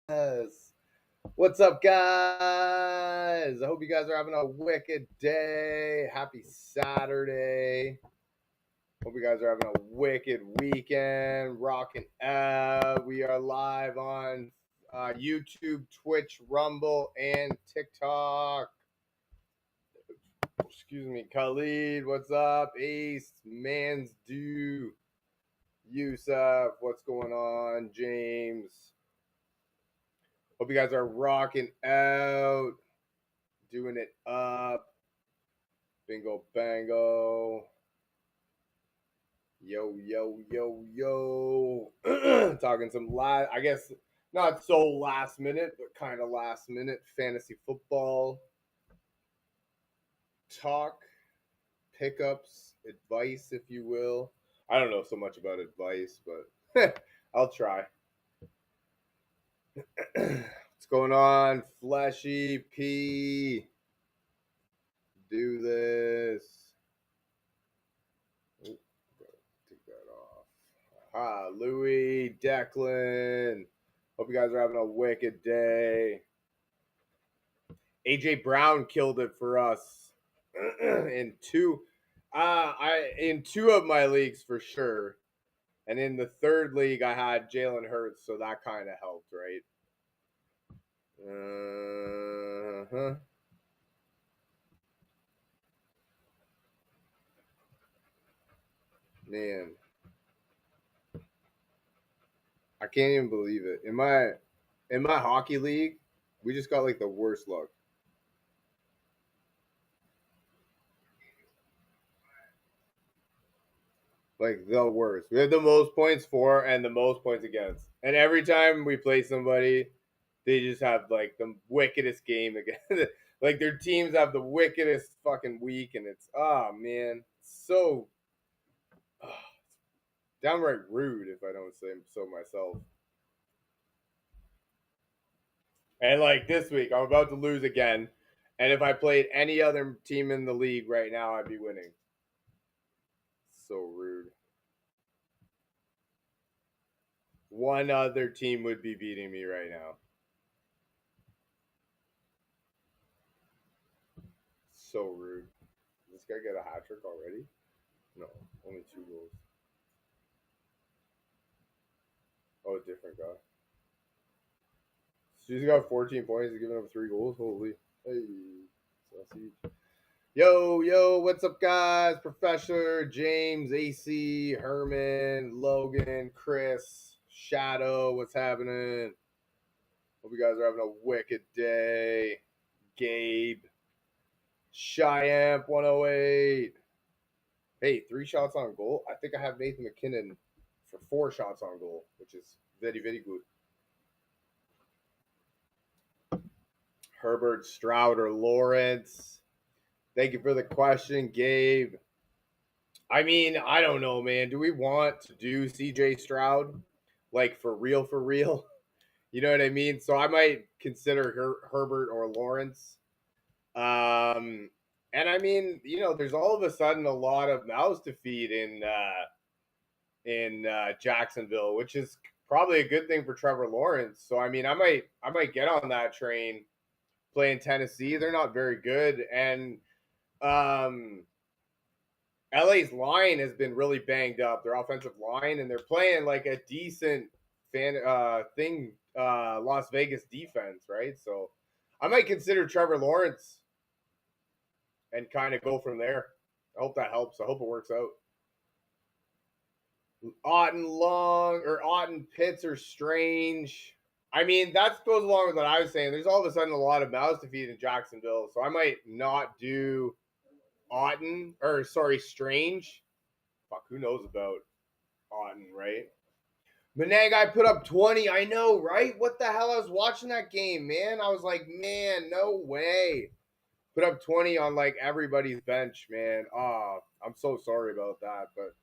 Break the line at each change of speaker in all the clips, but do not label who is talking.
What's up, guys? I hope you guys are having a wicked day. Happy Saturday. Hope you guys are having a wicked weekend. Rocking out. We are live on YouTube, Twitch, Rumble, and TikTok. Excuse me, Khalid. What's up? Ace, Mans Do, Yusuf. What's going on? James. Hope you guys are rocking out, doing it up. Bingo bango. Yo, yo, yo, yo. Talking some I guess not so last minute, but kind of last minute fantasy football talk, pickups, advice, if you will. I don't know so much about advice, but I'll try. What's going on, Fleshy P? Do this. Ooh, take that off. Ah, Louis, Declan. Hope you guys are having a wicked day. AJ Brown killed it for us in two. In two of my leagues for sure, and in the third league I had Jalen Hurts, so that kind of helped, right? Man, I can't even believe it. In my hockey league, we just got like the worst luck. Like the worst. We have the most points for and the most points against. And every time we play somebody, they just have like the wickedest game again. Like their teams have the wickedest fucking week, and it's man, so downright rude if I don't say so myself. And like this week, I'm about to lose again. And if I played any other team in the league right now, I'd be winning. So rude. One other team would be beating me right now. So rude. Did this guy get a hat trick already? No, only 2 goals. Oh, a different guy. So he's got 14 points. He's giving up 3 goals. Holy. Hey. Sausage. Yo, what's up, guys? Professor, James, AC, Herman, Logan, Chris, Shadow, what's happening? Hope you guys are having a wicked day. Gabe, Cheyenne 108. Hey, 3 shots on goal. I think I have Nathan McKinnon for 4 shots on goal, which is very, very good. Herbert, Stroud, or Lawrence. Thank you for the question, Gabe. I mean, I don't know, man. Do we want to do CJ Stroud? Like, for real, for real? You know what I mean? So I might consider Herbert or Lawrence. And I mean, there's all of a sudden a lot of mouths to feed in Jacksonville, which is probably a good thing for Trevor Lawrence. So I mean, I might get on that train playing Tennessee. They're not very good, and LA's line has been really banged up. Their offensive line, and they're playing like a decent Las Vegas defense, right? So I might consider Trevor Lawrence and kind of go from there. I hope that helps. I hope it works out. Otten Pitts are strange. I mean, that goes along with what I was saying. There's all of a sudden a lot of mouths to feed in Jacksonville, so I might not do Strange. Fuck, who knows about Otten, right? Menengai put up 20. I know, right? What the hell? I was watching that game, man. I was like, man, no way. Put up 20 on like everybody's bench, man. I'm so sorry about that, but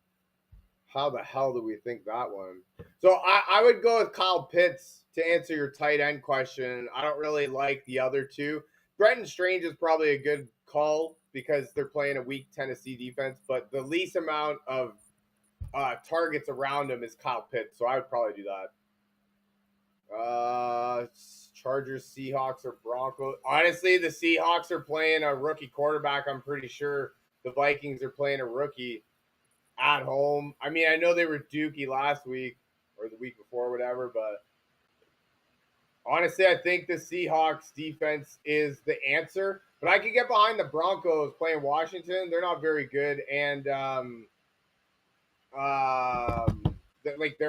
how the hell do we think that one? So I would go with Kyle Pitts to answer your tight end question. I don't really like the other two. Brenton Strange is probably a good call because they're playing a weak Tennessee defense, but the least amount of targets around him is Kyle Pitts, so I would probably do that. Chargers, Seahawks, or Broncos. Honestly, the Seahawks are playing a rookie quarterback. I'm pretty sure the Vikings are playing a rookie at home. I mean, I know they were dookie last week or the week before, whatever, but honestly, I think the Seahawks defense is the answer. But I could get behind the Broncos playing Washington. They're not very good, and they're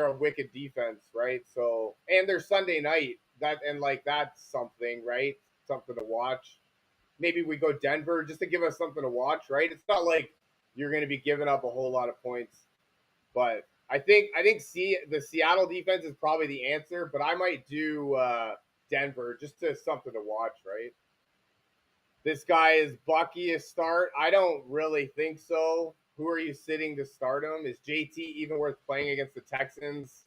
a wicked defense, right? So, and they're Sunday night. That's something, right? Something to watch. Maybe we go Denver just to give us something to watch, right? It's not like you're going to be giving up a whole lot of points, but the Seattle defense is probably the answer, but I might do Denver just to something to watch, right? This guy is Bucky a start. I don't really think so. Who are you sitting to start him? Is JT even worth playing against the Texans?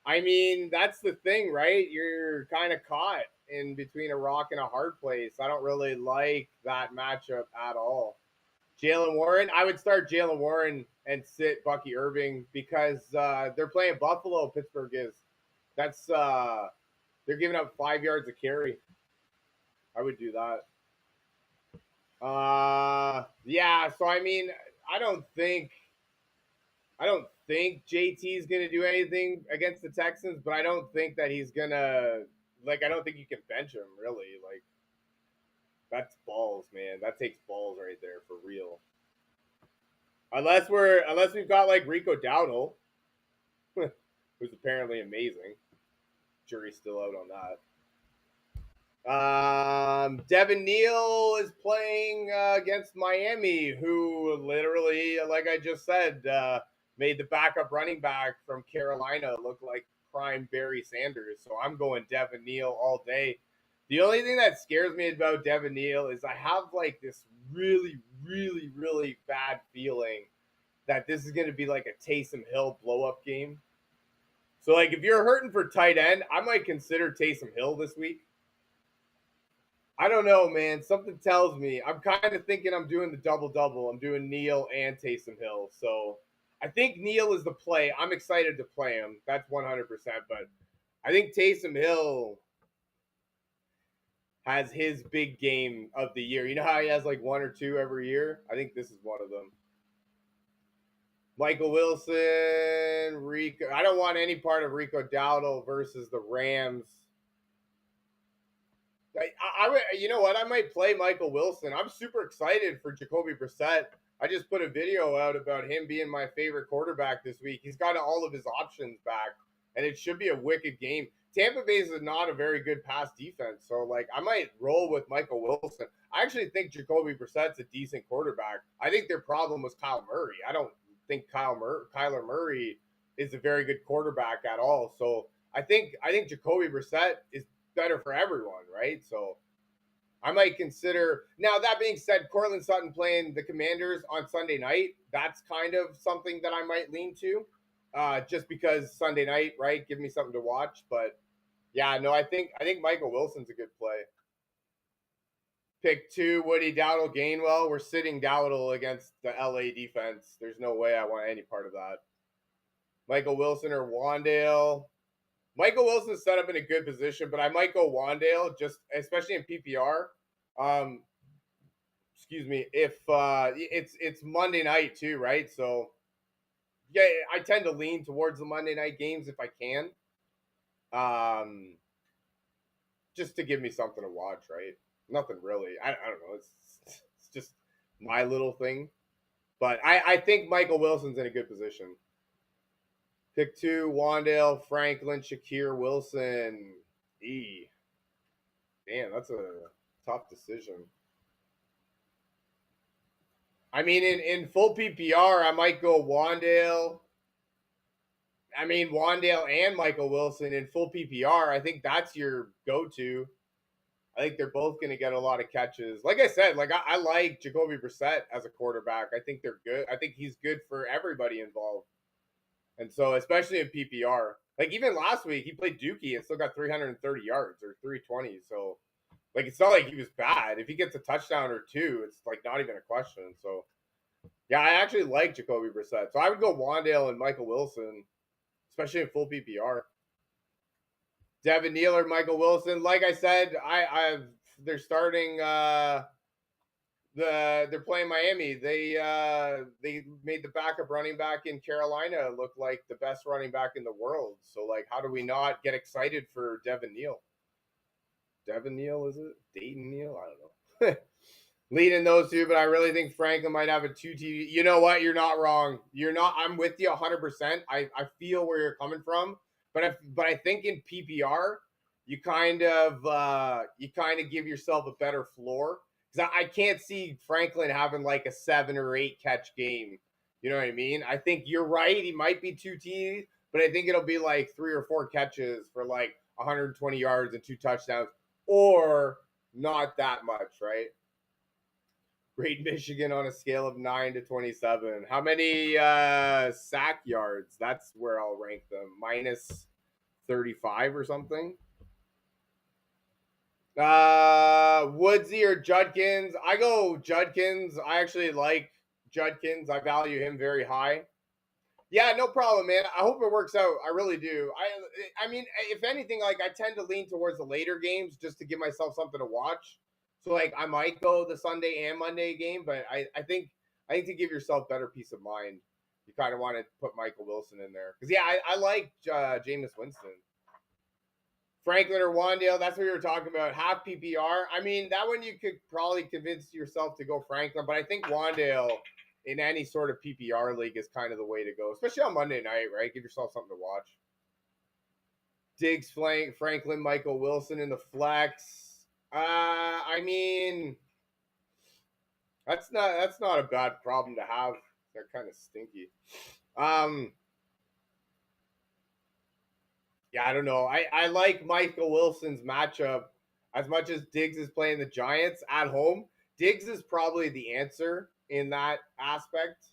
I mean, that's the thing, right? You're kind of caught in between a rock and a hard place. I don't really like that matchup at all. Jalen Warren, I would start Jalen Warren and sit Bucky Irving because they're playing Buffalo. Pittsburgh is. They're giving up 5 yards a carry. I would do that. Yeah. So I mean, I don't think JT is gonna do anything against the Texans, but I don't think that he's gonna I don't think you can bench him really. Like that's balls, man. That takes balls right there for real. Unless we've got like Rico Dowdle, who's apparently amazing. Jury's still out on that. Devin Neal is playing against Miami, who literally, like I just said, made the backup running back from Carolina look like prime Barry Sanders. So I'm going Devin Neal all day. The only thing that scares me about Devin Neal is I have like this really, really, really bad feeling that this is going to be like a Taysom Hill blow-up game. So like if you're hurting for tight end, I might consider Taysom Hill this week. I don't know, man. Something tells me I'm kind of thinking I'm doing the double-double. I'm doing Neal and Taysom Hill. So I think Neal is the play. I'm excited to play him. That's 100%. But I think Taysom Hill has his big game of the year. You know how he has like one or two every year? I think this is one of them. Michael Wilson, Rico. I don't want any part of Rico Dowdle versus the Rams. You know what? I might play Michael Wilson. I'm super excited for Jacoby Brissett. I just put a video out about him being my favorite quarterback this week. He's got all of his options back, and it should be a wicked game. Tampa Bay is not a very good pass defense, so like I might roll with Michael Wilson. I actually think Jacoby Brissett's a decent quarterback. I think their problem was Kyle Murray. I don't think Kyler Murray is a very good quarterback at all. So I think Jacoby Brissett is better for everyone, right? So I might consider. Now that being said, Cortland Sutton playing the Commanders on Sunday night, that's kind of something that I might lean to, just because Sunday night, right? Give me something to watch. But yeah, no, I think Michael Wilson's a good play. Pick 2, Woody Dowdle, Gainwell. We're sitting Dowdle against the LA defense. There's no way I want any part of that. Michael Wilson or Wandale. Michael Wilson's set up in a good position, but I might go Wandale, just especially in PPR. Excuse me, if it's Monday night too, right? So yeah, I tend to lean towards the Monday night games if I can. Just to give me something to watch, right? Nothing really. I don't know. It's just my little thing. But I think Michael Wilson's in a good position. Pick 2, Wandale, Franklin, Shakir, Wilson. Damn, that's a tough decision. I mean, in full PPR, I might go Wandale. I mean, Wandale and Michael Wilson in full PPR. I think that's your go-to. I think they're both going to get a lot of catches. Like I said, like I like Jacoby Brissett as a quarterback. I think they're good. I think he's good for everybody involved. And so, especially in PPR, like even last week, he played Dookie and still got 330 yards or 320. So, like, it's not like he was bad. If he gets a touchdown or two, it's like not even a question. So, yeah, I actually like Jacoby Brissett. So I would go Wandale and Michael Wilson, especially in full PPR. Devin Neal or Michael Wilson. Like I said, they're starting they're playing Miami. They made the backup running back in Carolina look like the best running back in the world. So like, how do we not get excited for Devin Neal? Devin Neal, is it? Dayton Neal? I don't know. Leading those two, but I really think Franklin might have a 2 TD. You know what? You're not wrong. You're not. I'm with you 100%. I feel where you're coming from, but I think in PPR, you kind of give yourself a better floor because I can't see Franklin having like a 7 or 8 catch game. You know what I mean? I think you're right. He might be 2 TDs, but I think it'll be like 3 or 4 catches for like 120 yards and 2 touchdowns, or not that much, right? Great Michigan on a scale of 9 to 27. How many sack yards? That's where I'll rank them. Minus 35 or something. Woodsy or Judkins? I go Judkins. I actually like Judkins. I value him very high. Yeah, no problem, man. I hope it works out. I really do. I mean, if anything, like I tend to lean towards the later games just to give myself something to watch. So like I might go the Sunday and Monday game, but I think to give yourself better peace of mind, you kind of want to put Michael Wilson in there because yeah, I like Jameis Winston. Franklin or Wandale, that's what you were talking about. Half PPR. I mean, that one you could probably convince yourself to go Franklin, but I think Wandale in any sort of PPR league is kind of the way to go, especially on Monday night, right? Give yourself something to watch. Diggs, Franklin, Michael Wilson in the flex. I mean, that's not a bad problem to have. They're kind of stinky. Yeah, I don't know. I like Michael Wilson's matchup as much as Diggs is playing the Giants at home. Diggs is probably the answer in that aspect.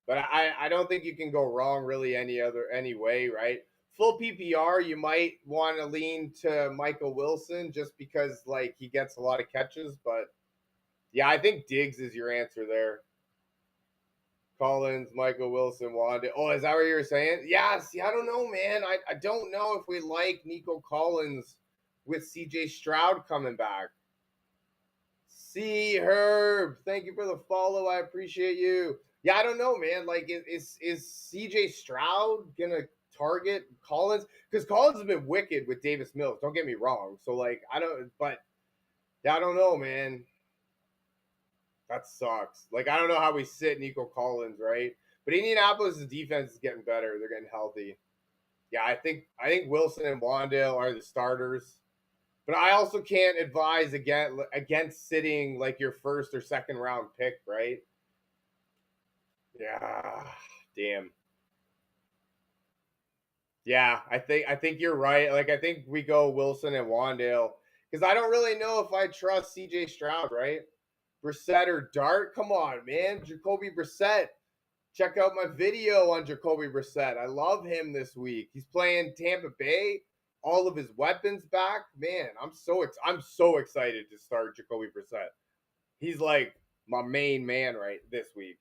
But I don't think you can go wrong really any way, right? Full PPR, you might want to lean to Michael Wilson just because like he gets a lot of catches, but yeah, I think Diggs is your answer there. Collins, Michael Wilson, Wanda. Oh, is that what you were saying? Yeah, see, I don't know, man. I don't know if we like Nico Collins with CJ Stroud coming back. C Herb, thank you for the follow. I appreciate you. Yeah, I don't know, man. Like, is CJ Stroud gonna target Collins? Because Collins has been wicked with Davis Mills. Don't get me wrong. So like, I don't know, man. That sucks. Like, I don't know how we sit Nico Collins, right? But Indianapolis' defense is getting better. They're getting healthy. Yeah, I think Wilson and Wandale are the starters. But I also can't advise against sitting like your first or second round pick, right? Yeah, damn. Yeah, I think you're right. Like I think we go Wilson and Wandale because I don't really know if I trust CJ Stroud, right? Brissett or Dart? Come on, man. Jacoby Brissett. Check out my video on Jacoby Brissett. I love him this week. He's playing Tampa Bay. All of his weapons back. Man, I'm so excited to start Jacoby Brissett. He's like my main man right this week,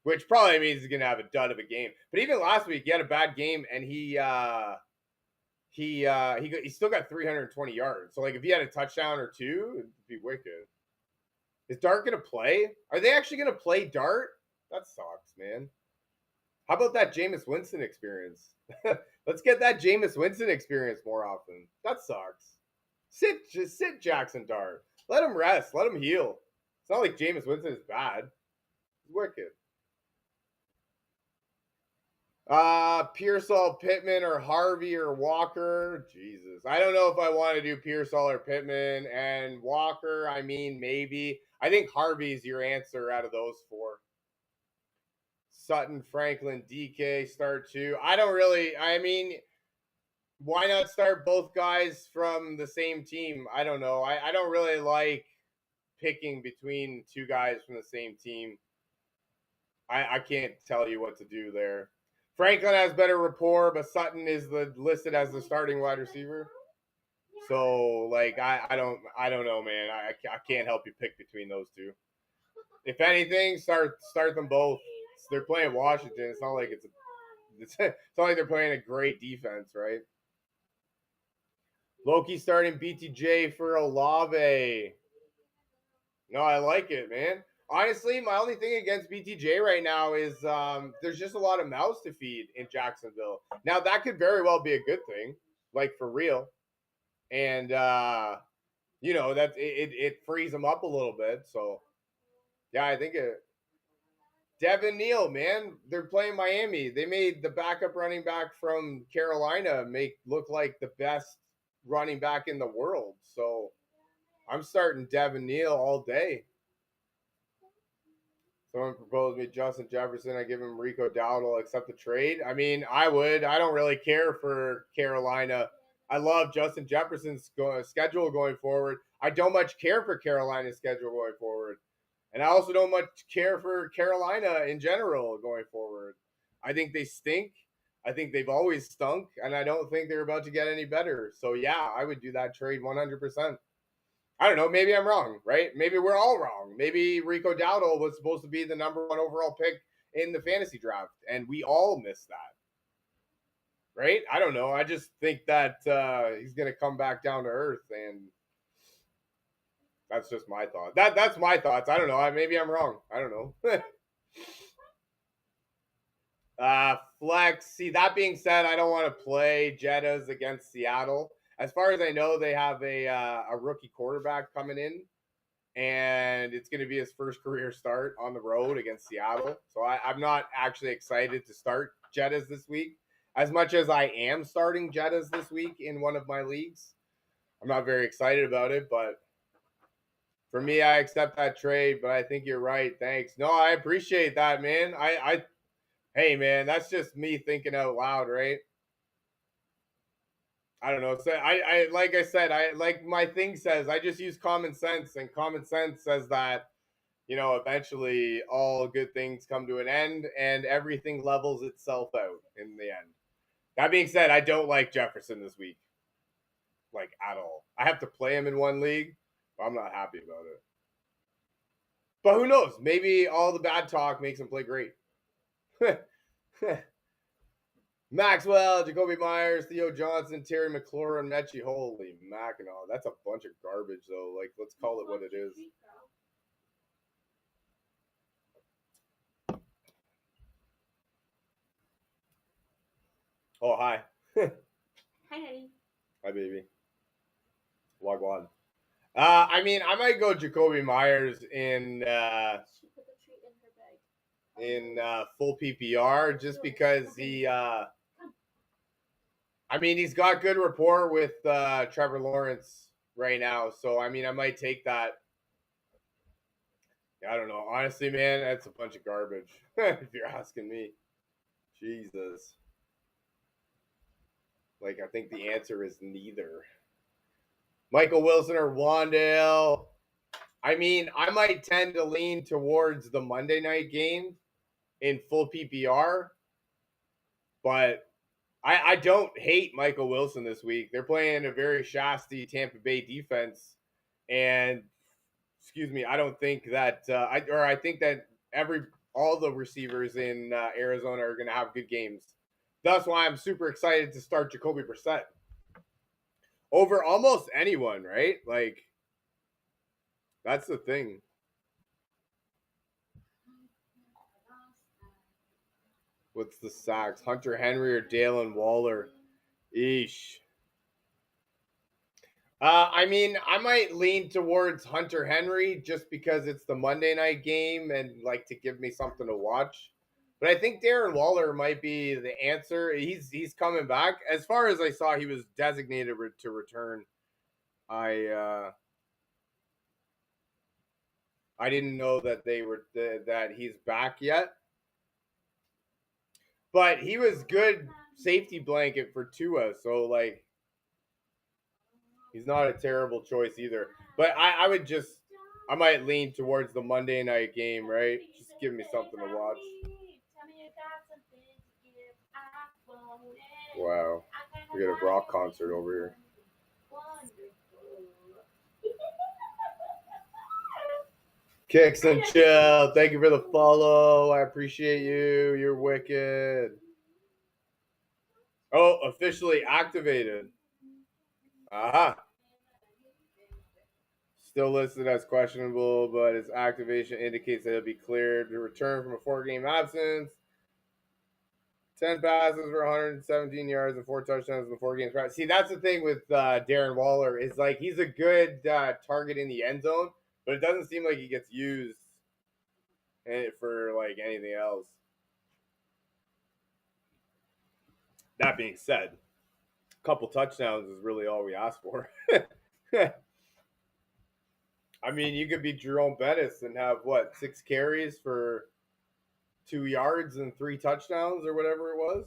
which probably means he's gonna have a dud of a game. But even last week, he had a bad game, and he still got 320 yards. So like, if he had a touchdown or two, it'd be wicked. Is Dart gonna play? Are they actually gonna play Dart? That sucks, man. How about that Jameis Winston experience? Let's get that Jameis Winston experience more often. That sucks. Just sit Jackson Dart. Let him rest. Let him heal. It's not like Jameis Winston is bad. He's wicked. Pearsall, Pittman, or Harvey or Walker. Jesus. I don't know if I want to do Pearsall or Pittman and Walker. I mean, maybe. I think Harvey's your answer out of those four. Sutton, Franklin, DK, start two. I mean, why not start both guys from the same team? I don't know. I don't really like picking between two guys from the same team. I can't tell you what to do there. Franklin has better rapport, but Sutton is listed as the starting wide receiver. So like I don't know, man. I can't help you pick between those two. If anything, start them both. They're playing Washington. It's not like it's not like they're playing a great defense, right? Loki starting BTJ for Olave. No, I like it, man. Honestly, my only thing against BTJ right now is there's just a lot of mouths to feed in Jacksonville. Now that could very well be a good thing, like for real. And that it frees them up a little bit. So yeah, I think it. Devin Neal, man, they're playing Miami. They made the backup running back from Carolina look like the best running back in the world. So I'm starting Devin Neal all day. Someone proposed me Justin Jefferson. I give him Rico Dowdle. Accept the trade. I mean, I would. I don't really care for Carolina. I love Justin Jefferson's schedule going forward. I don't much care for Carolina's schedule going forward. And I also don't much care for Carolina in general going forward. I think they stink. I think they've always stunk. And I don't think they're about to get any better. So, yeah, I would do that trade 100%. I don't know. Maybe I'm wrong, right? Maybe we're all wrong. Maybe Rico Dowdle was supposed to be the number 1 overall pick in the fantasy draft, and we all missed that, right? I don't know. I just think that he's going to come back down to earth, and that's just my thought. That's my thoughts. I don't know. Maybe I'm wrong. I don't know. Flex. See, that being said, I don't want to play Jettas against Seattle. As far as I know, they have a rookie quarterback coming in, and it's going to be his first career start on the road against Seattle. So I'm not actually excited to start Jettas this week, as much as I am starting Jettas this week in one of my leagues. I'm not very excited about it, but for me, I accept that trade. But I think you're right. Thanks. No, I appreciate that, man. Hey, man, that's just me thinking out loud, right? I don't know. So I like I said, I like my thing says I just use common sense, and common sense says that eventually all good things come to an end and everything levels itself out in the end. That being said, I don't like Jefferson this week, like at all. I have to play him in one league, but I'm not happy about it. But who knows? Maybe all the bad talk makes him play great. Maxwell, Jacoby Myers, Theo Johnson, Terry McLaurin, Mechie. Holy Mackinac. That's a bunch of garbage, though. Like, let's call it what it is. Oh, hi.
Hi, honey.
Hi, baby. Wagwan. I mean, I might go Jacoby Myers in
She put the treat in her bag.
in full PPR just because he I mean, he's got good rapport with Trevor Lawrence right now. So, I mean, I might take that. I don't know. Honestly, man, that's a bunch of garbage, if you're asking me. Jesus. Like, I think the answer is neither. Michael Wilson or Wandale. I mean, I might tend to lean towards the Monday night game in full PPR, but I don't hate Michael Wilson this week. They're playing a very shasty Tampa Bay defense, and excuse me, I don't think that I think that all the receivers in Arizona are going to have good games. That's why I'm super excited to start Jacoby Brissett over almost anyone, right? Like, that's the thing. What's the sacks? Hunter Henry or Dalen Waller? Eesh. I mean, I might lean towards Hunter Henry just because it's the Monday night game and like to give me something to watch. But I think Darren Waller might be the answer. He's coming back. As far as I saw, he was designated to return. I didn't know that that he's back yet. But he was good safety blanket for Tua, so like he's not a terrible choice either. But I might lean towards the Monday night game, right? Just give me something to watch. Wow. We got a rock concert over here. Kicks and chill. Thank you for the follow. I appreciate you. You're wicked. Oh, officially activated. Aha. Still listed as questionable, but his activation indicates that he'll be cleared to return from a 4-game absence. 10 passes for 117 yards and 4 touchdowns in the 4 games. See, that's the thing with Darren Waller is like he's a good target in the end zone, but it doesn't seem like he gets used for like anything else. That being said, a couple touchdowns is really all we ask for. I mean, you could be Jerome Bettis and have what 6 carries for 2 yards and 3 touchdowns or whatever it was.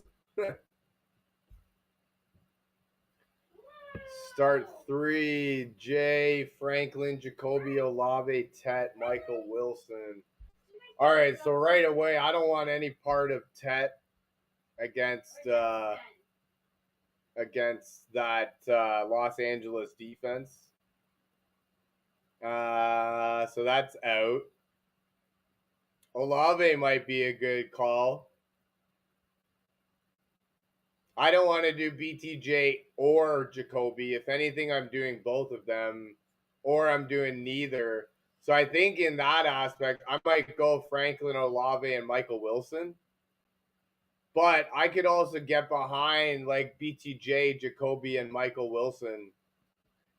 Start 3: Jay, Franklin, Jacoby, Olave, Tet, Michael Wilson. All right, so right away, I don't want any part of Tet against that Los Angeles defense. So that's out. Olave might be a good call. I don't want to do BTJ or Jacoby. If anything, I'm doing both of them, or I'm doing neither. So I think in that aspect, I might go Franklin, Olave, and Michael Wilson. But I could also get behind like BTJ, Jacoby, and Michael Wilson.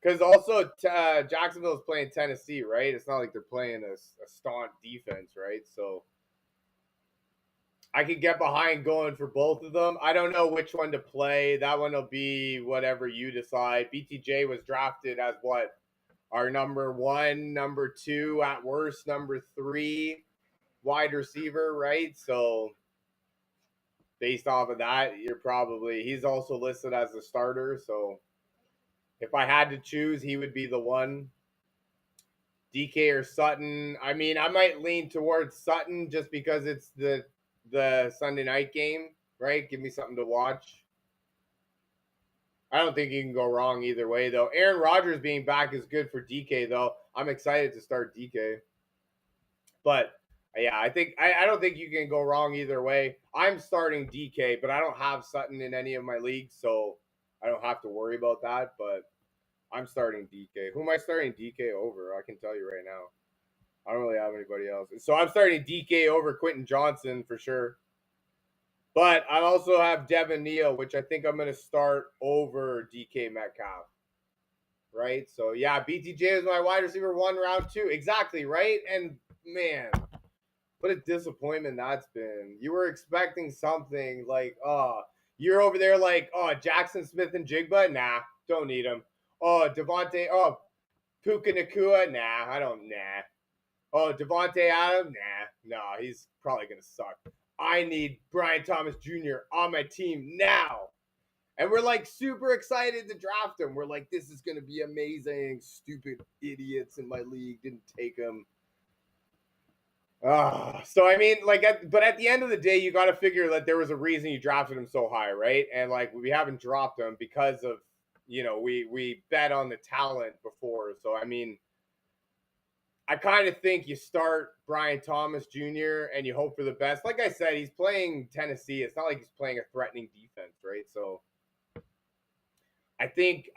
Because also Jacksonville is playing Tennessee, right? It's not like they're playing a staunch defense, right? So I could get behind going for both of them. I don't know which one to play. That one will be whatever you decide. BTJ was drafted as what? Our number 1, number 2, at worst, number 3 wide receiver, right? So based off of that, he's also listed as a starter. So if I had to choose, he would be the one. DK or Sutton. I mean, I might lean towards Sutton just because it's the Sunday night game, right? Give me something to watch. I don't think you can go wrong either way, though. Aaron Rodgers being back is good for DK, though. I'm excited to start DK. But, yeah, I don't think you can go wrong either way. I'm starting DK, but I don't have Sutton in any of my leagues, so I don't have to worry about that. But I'm starting DK. Who am I starting DK over? I can tell you right now. I don't really have anybody else. So I'm starting DK over Quentin Johnson for sure. But I also have Devin Neal, which I think I'm going to start over DK Metcalf. Right? So, yeah, BTJ is my wide receiver 1, round 2. Exactly, right? And, man, what a disappointment that's been. You were expecting something like, you're over there like, Jackson Smith and Jigba? Nah, don't need him. Devontae, Puka Nakua? Nah, I don't, nah. Devontae Adams? Nah, he's probably going to suck. I need Brian Thomas Jr. on my team now. And we're like super excited to draft him. We're like, this is going to be amazing. Stupid idiots in my league didn't take him. So, I mean, but at the end of the day, you got to figure that there was a reason you drafted him so high, right? And like, we haven't dropped him because of, we bet on the talent before. So, I mean, I kind of think you start Brian Thomas Jr. and you hope for the best. Like I said, he's playing Tennessee. It's not like he's playing a threatening defense, right? So I think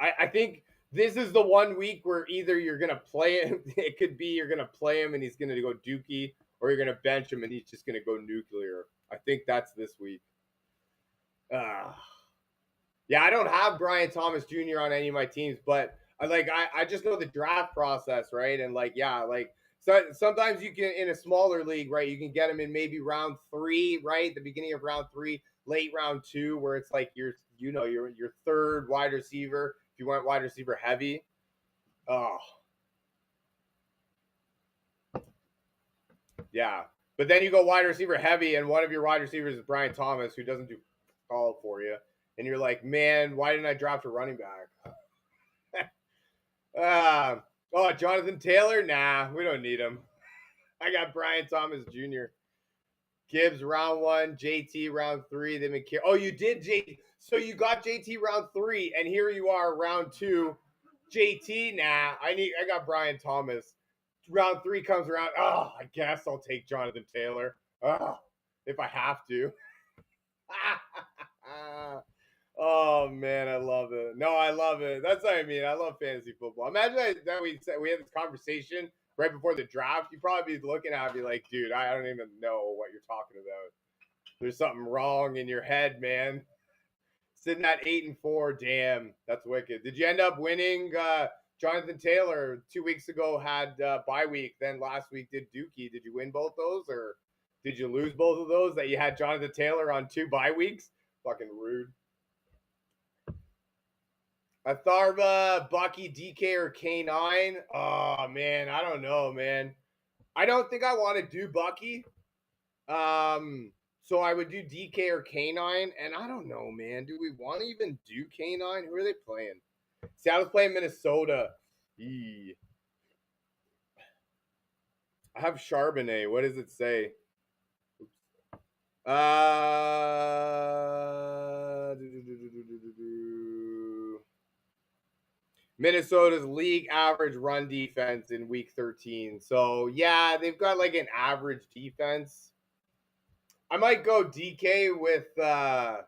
this is the one week where either you're gonna play him, it could be you're gonna play him and he's gonna go dookie, or you're gonna bench him and he's just gonna go nuclear. I think that's this week. Yeah, I don't have Brian Thomas Jr. on any of my teams, but I just know the draft process, right? And so sometimes you can, in a smaller league, right, you can get him in maybe round 3, right? The beginning of round 3, late round 2, where it's like your third wide receiver, if you want wide receiver heavy. Yeah. But then you go wide receiver heavy, and one of your wide receivers is Brian Thomas, who doesn't do all for you. And you're like, man, why didn't I draft a running back? Jonathan Taylor? Nah, we don't need him. I got Brian Thomas Jr. Gibbs round 1, JT round 3. Then you did JT. So you got JT round 3, and here you are round 2. JT, nah. I got Brian Thomas. Round 3 comes around. I guess I'll take Jonathan Taylor. If I have to. Oh man, I love it. No, I love it. That's what I mean. I love fantasy football. Imagine that we had this conversation right before the draft. You'd probably be looking at me like, dude, I don't even know what you're talking about. There's something wrong in your head, man. Sitting at 8-4, damn, that's wicked. Did you end up winning? Jonathan Taylor 2 weeks ago had bye week. Then last week did Dookie. Did you win both those, or did you lose both of those? That you had Jonathan Taylor on 2 bye weeks? Fucking rude. Atharva, Bucky, DK, or K9? Oh man, I don't know, man. I don't think I want to do Bucky. So I would do DK or K9, and I don't know, man. Do we want to even do K9? Who are they playing? Seattle's playing Minnesota. Eee. I have Charbonnet. What does it say? Minnesota's league average run defense in week 13. So yeah, they've got like an average defense. I might go DK with Aaron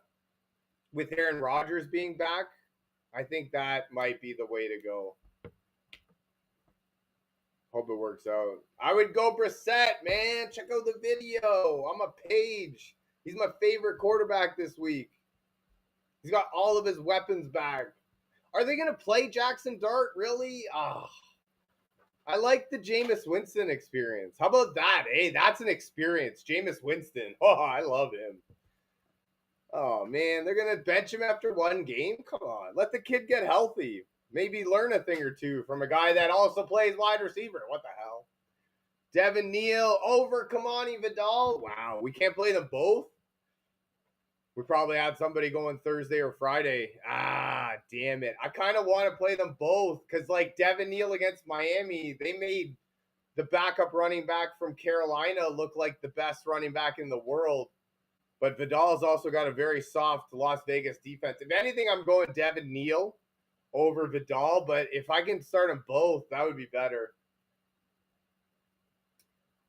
Rodgers being back. I think that might be the way to go. Hope it works out. I would go Brissett, man. Check out the video. I'm a page. He's my favorite quarterback this week. He's got all of his weapons back. Are they going to play Jackson Dart? Really? Oh, I like the Jameis Winston experience. How about that? Hey, that's an experience. Jameis Winston. Oh, I love him. Oh, man. They're going to bench him after one game? Come on. Let the kid get healthy. Maybe learn a thing or two from a guy that also plays wide receiver. What the hell? Devin Neal over Kamani Vidal. Wow. We can't play them both? We probably had somebody going Thursday or Friday. Ah, damn it. I kind of want to play them both because, like, Devin Neal against Miami, they made the backup running back from Carolina look like the best running back in the world. But Vidal's also got a very soft Las Vegas defense. If anything, I'm going Devin Neal over Vidal. But if I can start them both, that would be better.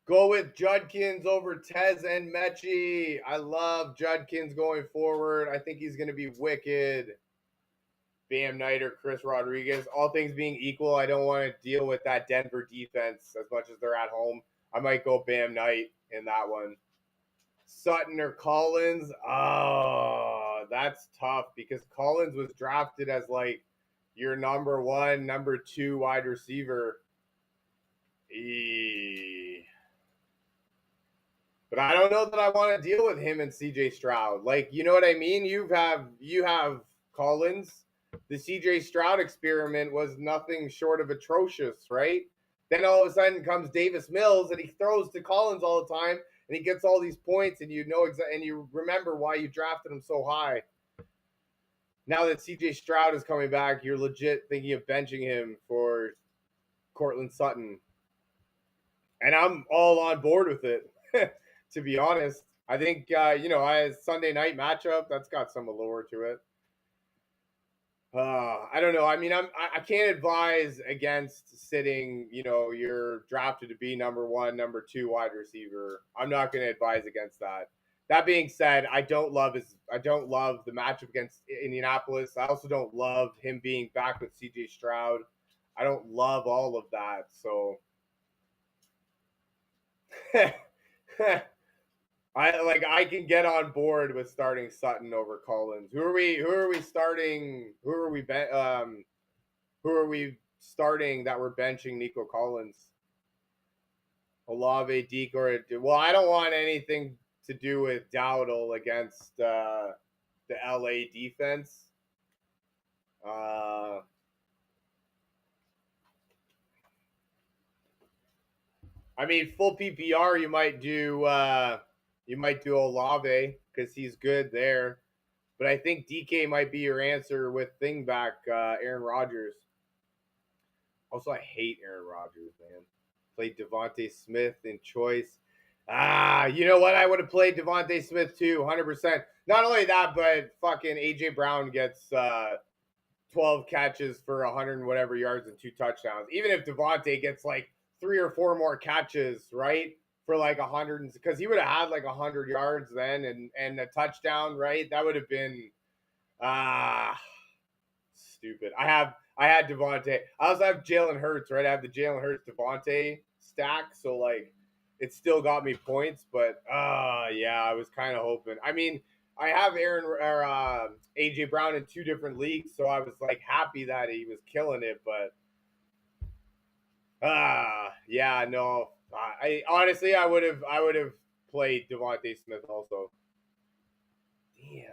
Go with Judkins over Tez and Mechie. I love Judkins going forward. I think he's going to be wicked. Bam Knight or Chris Rodriguez. All things being equal, I don't want to deal with that Denver defense as much as they're at home. I might go Bam Knight in that one. Sutton or Collins. Oh, that's tough because Collins was drafted as like your number 1, number 2 wide receiver. But I don't know that I want to deal with him and CJ Stroud. Like, you know what I mean? You have Collins. The CJ Stroud experiment was nothing short of atrocious, right? Then all of a sudden comes Davis Mills and he throws to Collins all the time and he gets all these points and you know and you remember why you drafted him so high. Now that CJ Stroud is coming back, you're legit thinking of benching him for Cortland Sutton. And I'm all on board with it. To be honest, I think, a Sunday night matchup, that's got some allure to it. I don't know. I mean, I can't advise against sitting, you're drafted to be number 1, number 2 wide receiver. I'm not going to advise against that. That being said, I don't love the matchup against Indianapolis. I also don't love him being back with CJ Stroud. I don't love all of that. So I can get on board with starting Sutton over Collins. Who are we starting? Who are we starting that we're benching Nico Collins? Olave, Deke, or well, I don't want anything to do with Dowdle against the LA defense. I mean, full PPR, you might do Olave because he's good there. But I think DK might be your answer with thing back Aaron Rodgers. Also, I hate Aaron Rodgers, man. Played Devontae Smith in choice. You know what? I would have played Devontae Smith too, 100%. Not only that, but fucking AJ Brown gets 12 catches for 100 and whatever yards and 2 touchdowns. Even if Devontae gets like 3 or 4 more catches, right? For like 100, because he would have had like 100 yards then and a touchdown, right? That would have been Stupid. I had Devontae. I also have Jalen Hurts, right? I have the Jalen Hurts Devontae stack, so like it still got me points, but yeah, I was kind of hoping. I mean, I have AJ Brown in 2 different leagues, so I was like happy that he was killing it, but yeah, no. I honestly I would have played Devontae Smith also. Damn.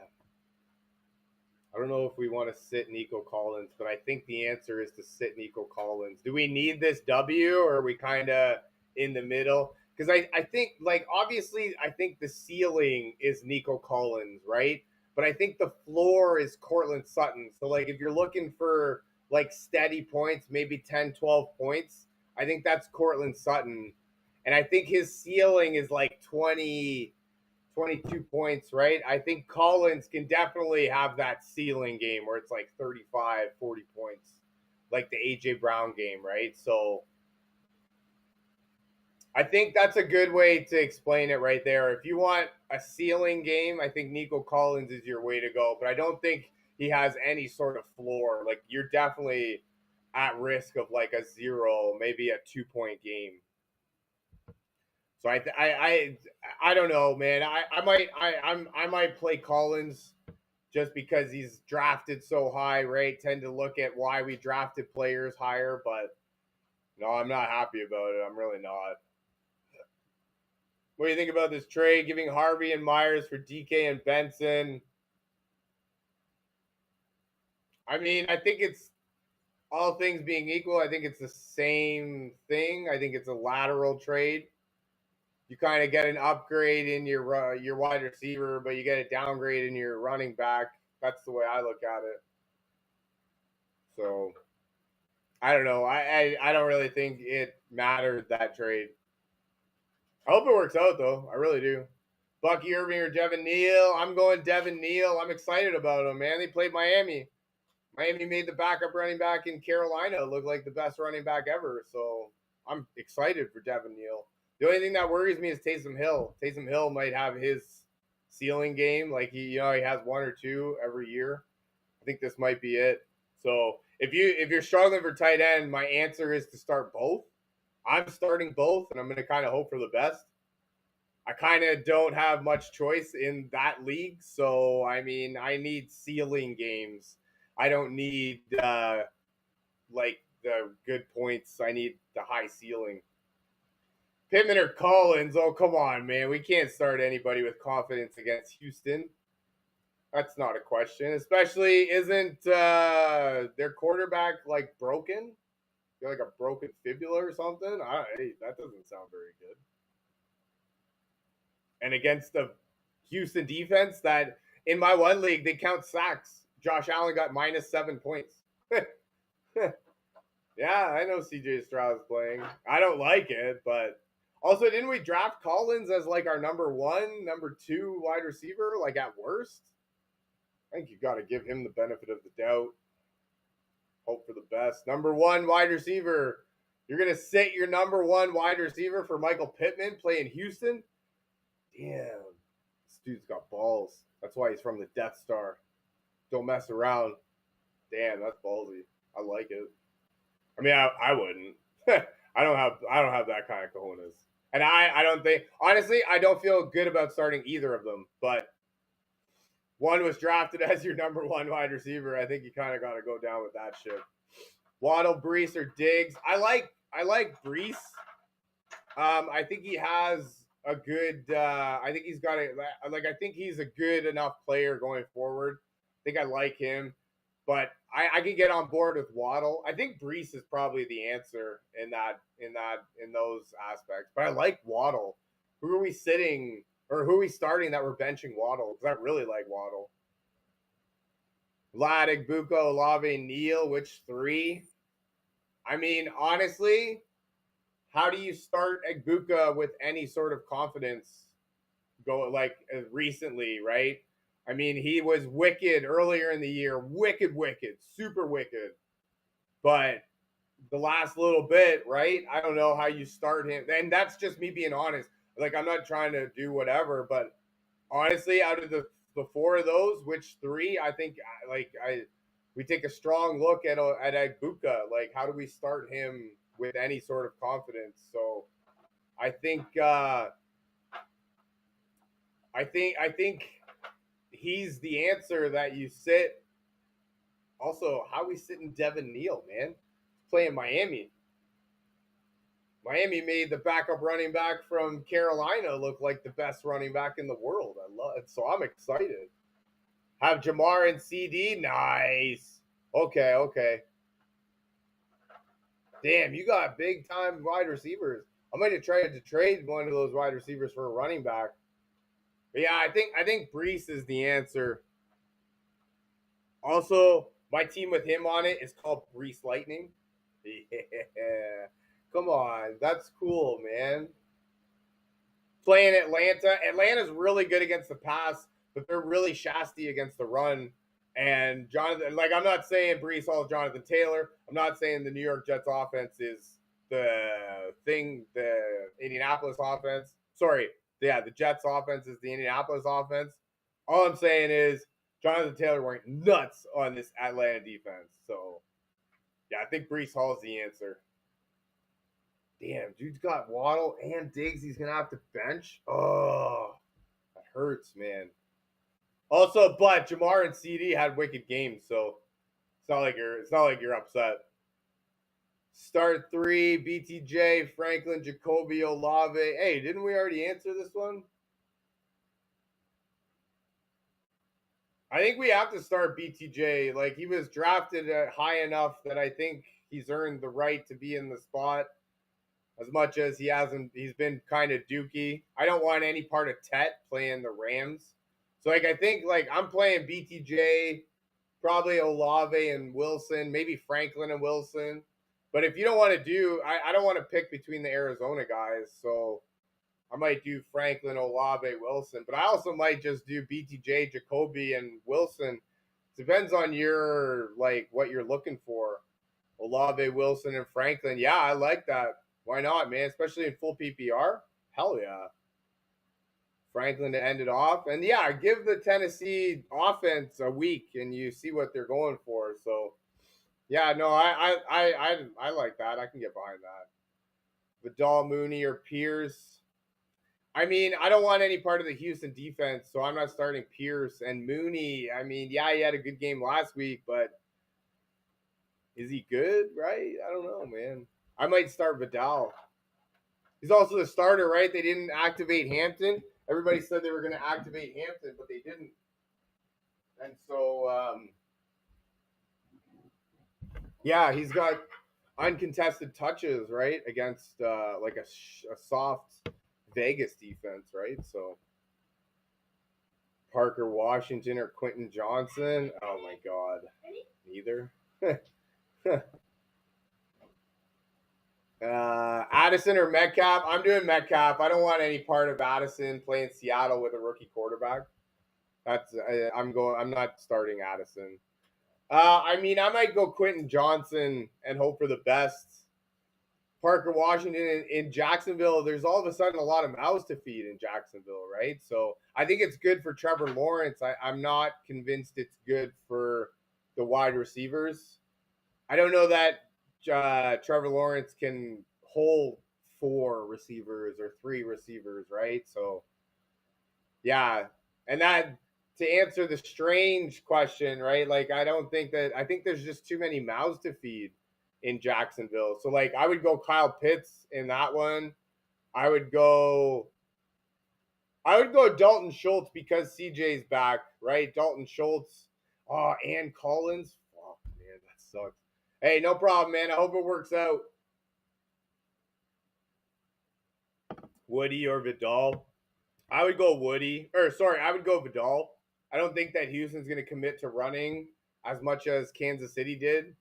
I don't know if we want to sit Nico Collins, but I think the answer is to sit Nico Collins. Do we need this W, or are we kind of in the middle? Because I think, like, obviously, I think the ceiling is Nico Collins, right? But I think the floor is Cortland Sutton. So, like, if you're looking for, like, steady points, maybe 10, 12 points, I think that's Cortland Sutton. And I think his ceiling is, like, 22 points, right? I think Collins can definitely have that ceiling game where it's like 35, 40 points, like the AJ Brown game, right? So I think that's a good way to explain it right there. If you want a ceiling game, I think Nico Collins is your way to go, but I don't think he has any sort of floor. Like, you're definitely at risk of like a 0, maybe a 2-point game. So I don't know, man. I might play Collins just because he's drafted so high, right? Tend to look at why we drafted players higher, but no, I'm not happy about it. I'm really not. What do you think about this trade? Giving Harvey and Myers for DK and Benson. I mean, I think it's all things being equal. I think it's the same thing. I think it's a lateral trade. You kind of get an upgrade in your wide receiver, but you get a downgrade in your running back. That's the way I look at it. So I don't know. I don't really think it mattered, that trade. I hope it works out though. I really do. Bucky Irving or Devin Neal? I'm going Devin Neal. I'm excited about him, man. They played Miami. Miami made the backup running back in Carolina look like the best running back ever. So I'm excited for Devin Neal. The only thing that worries me is Taysom Hill. Taysom Hill might have his ceiling game, like he has 1 or 2 every year. I think this might be it. So if you're struggling for tight end, my answer is to start both. I'm starting both, and I'm going to kind of hope for the best. I kind of don't have much choice in that league, so I mean, I need ceiling games. I don't need like the good points. I need the high ceiling. Pittman or Collins? Oh, come on, man. We can't start anybody with confidence against Houston. That's not a question. Especially, isn't their quarterback like broken? Like a broken fibula or something? Hey, that doesn't sound very good. And against the Houston defense, that in my one league they count sacks. Josh Allen got -7 points. Yeah, I know CJ Stroud's playing. I don't like it, but also, didn't we draft Collins as like our number 1, number 2 wide receiver, like at worst? I think you got to give him the benefit of the doubt. Hope for the best. Number 1 wide receiver. You're going to sit your number 1 wide receiver for Michael Pittman playing Houston? Damn. This dude's got balls. That's why he's from the Death Star. Don't mess around. Damn, that's ballsy. I like it. I mean, I wouldn't. I don't have that kind of cojones. And I don't think, honestly, I don't feel good about starting either of them. But one was drafted as your number 1 wide receiver. I think you kind of got to go down with that shit. Waddle, Brees, or Diggs? I like Brees. I think he has a good. I think he's got a like. I think he's a good enough player going forward. I think I like him, but I can get on board with Waddle. I think Brees is probably the answer in those aspects. But I like Waddle. Who are we sitting or who are we starting that we're benching Waddle? Because I really like Waddle. Vlad, Igbuka, Olave, Neal. Which 3? I mean, honestly, how do you start Igbuka with any sort of confidence? Go like recently, right? I mean, he was wicked earlier in the year, wicked, super wicked. But the last little bit, right? I don't know how you start him. And that's just me being honest. Like, I'm not trying to do whatever, but honestly, out of the the four of those, which three? I think we take a strong look at Agbuka. Like, how do we start him with any sort of confidence? So I think he's the answer that you sit. Also, how we sitting Devin Neal, man? Playing Miami. Miami made the backup running back from Carolina look like the best running back in the world. I love it. So I'm excited. Have Jamar and CD? Nice. Okay. Damn, you got big time wide receivers. I might have tried to trade one of those wide receivers for a running back. But yeah, I think Brees is the answer. Also, my team with him on it is called Brees Lightning. Yeah. Come on. That's cool, man. Playing Atlanta. Atlanta's really good against the pass, but they're really shasty against the run. And Jonathan, like, I'm not saying Brees Hall is Jonathan Taylor. I'm not saying the New York Jets offense is the Indianapolis offense. Sorry. Yeah, the Jets offense is the Indianapolis offense. All I'm saying is Jonathan Taylor went nuts on this Atlanta defense. So, yeah, I think Brees Hall is the answer. Damn, dude's got Waddle and Diggs. He's going to have to bench. Oh, that hurts, man. Also, but Jamar and CD had wicked games, so it's not like you're upset. Start three, BTJ, Franklin, Jacoby, Olave. Hey, didn't we already answer this one? I think we have to start BTJ. Like, he was drafted high enough that I think he's earned the right to be in the spot. As much as he's been kind of dookie. I don't want any part of Tet playing the Rams. So, like, I think, like, I'm playing BTJ, probably Olave and Wilson, maybe Franklin and Wilson. But if you don't want to do, I don't want to pick between the Arizona guys. So I might do Franklin, Olave, Wilson. But I also might just do BTJ, Jacoby, and Wilson. Depends on what you're looking for. Olave, Wilson, and Franklin. Yeah, I like that. Why not, man? Especially in full PPR. Hell yeah. Franklin to end it off. And yeah, give the Tennessee offense a week and you see what they're going for. So yeah, no, I like that. I can get behind that. Vidal, Mooney, or Pierce. I mean, I don't want any part of the Houston defense, so I'm not starting Pierce. And Mooney, I mean, yeah, he had a good game last week, but is he good, right? I don't know, man. I might start Vidal. He's also the starter, right? They didn't activate Hampton. Everybody said they were going to activate Hampton, but they didn't. And so, yeah, he's got uncontested touches, right, against like a soft Vegas defense, right? So Parker Washington or Quentin Johnson. Oh, my God. Neither. Addison or Metcalf? I'm doing Metcalf. I don't want any part of Addison playing Seattle with a rookie quarterback. I'm not starting Addison. I mean, I might go Quentin Johnson and hope for the best. Parker Washington in Jacksonville, there's all of a sudden a lot of mouths to feed in Jacksonville, right? So I think it's good for Trevor Lawrence. I'm not convinced it's good for the wide receivers. I don't know that Trevor Lawrence can hold 4 receivers or 3 receivers, right? So, yeah. And that, to answer the strange question, right? Like, I think there's just too many mouths to feed in Jacksonville. So, like, I would go Kyle Pitts in that one. I would go Dalton Schultz because CJ's back, right? Dalton Schultz. Oh, and Collins. Oh, man, that sucks. Hey, no problem, man. I hope it works out. Woody or Vidal? I would go I would go Vidal. I don't think that Houston's going to commit to running as much as Kansas City did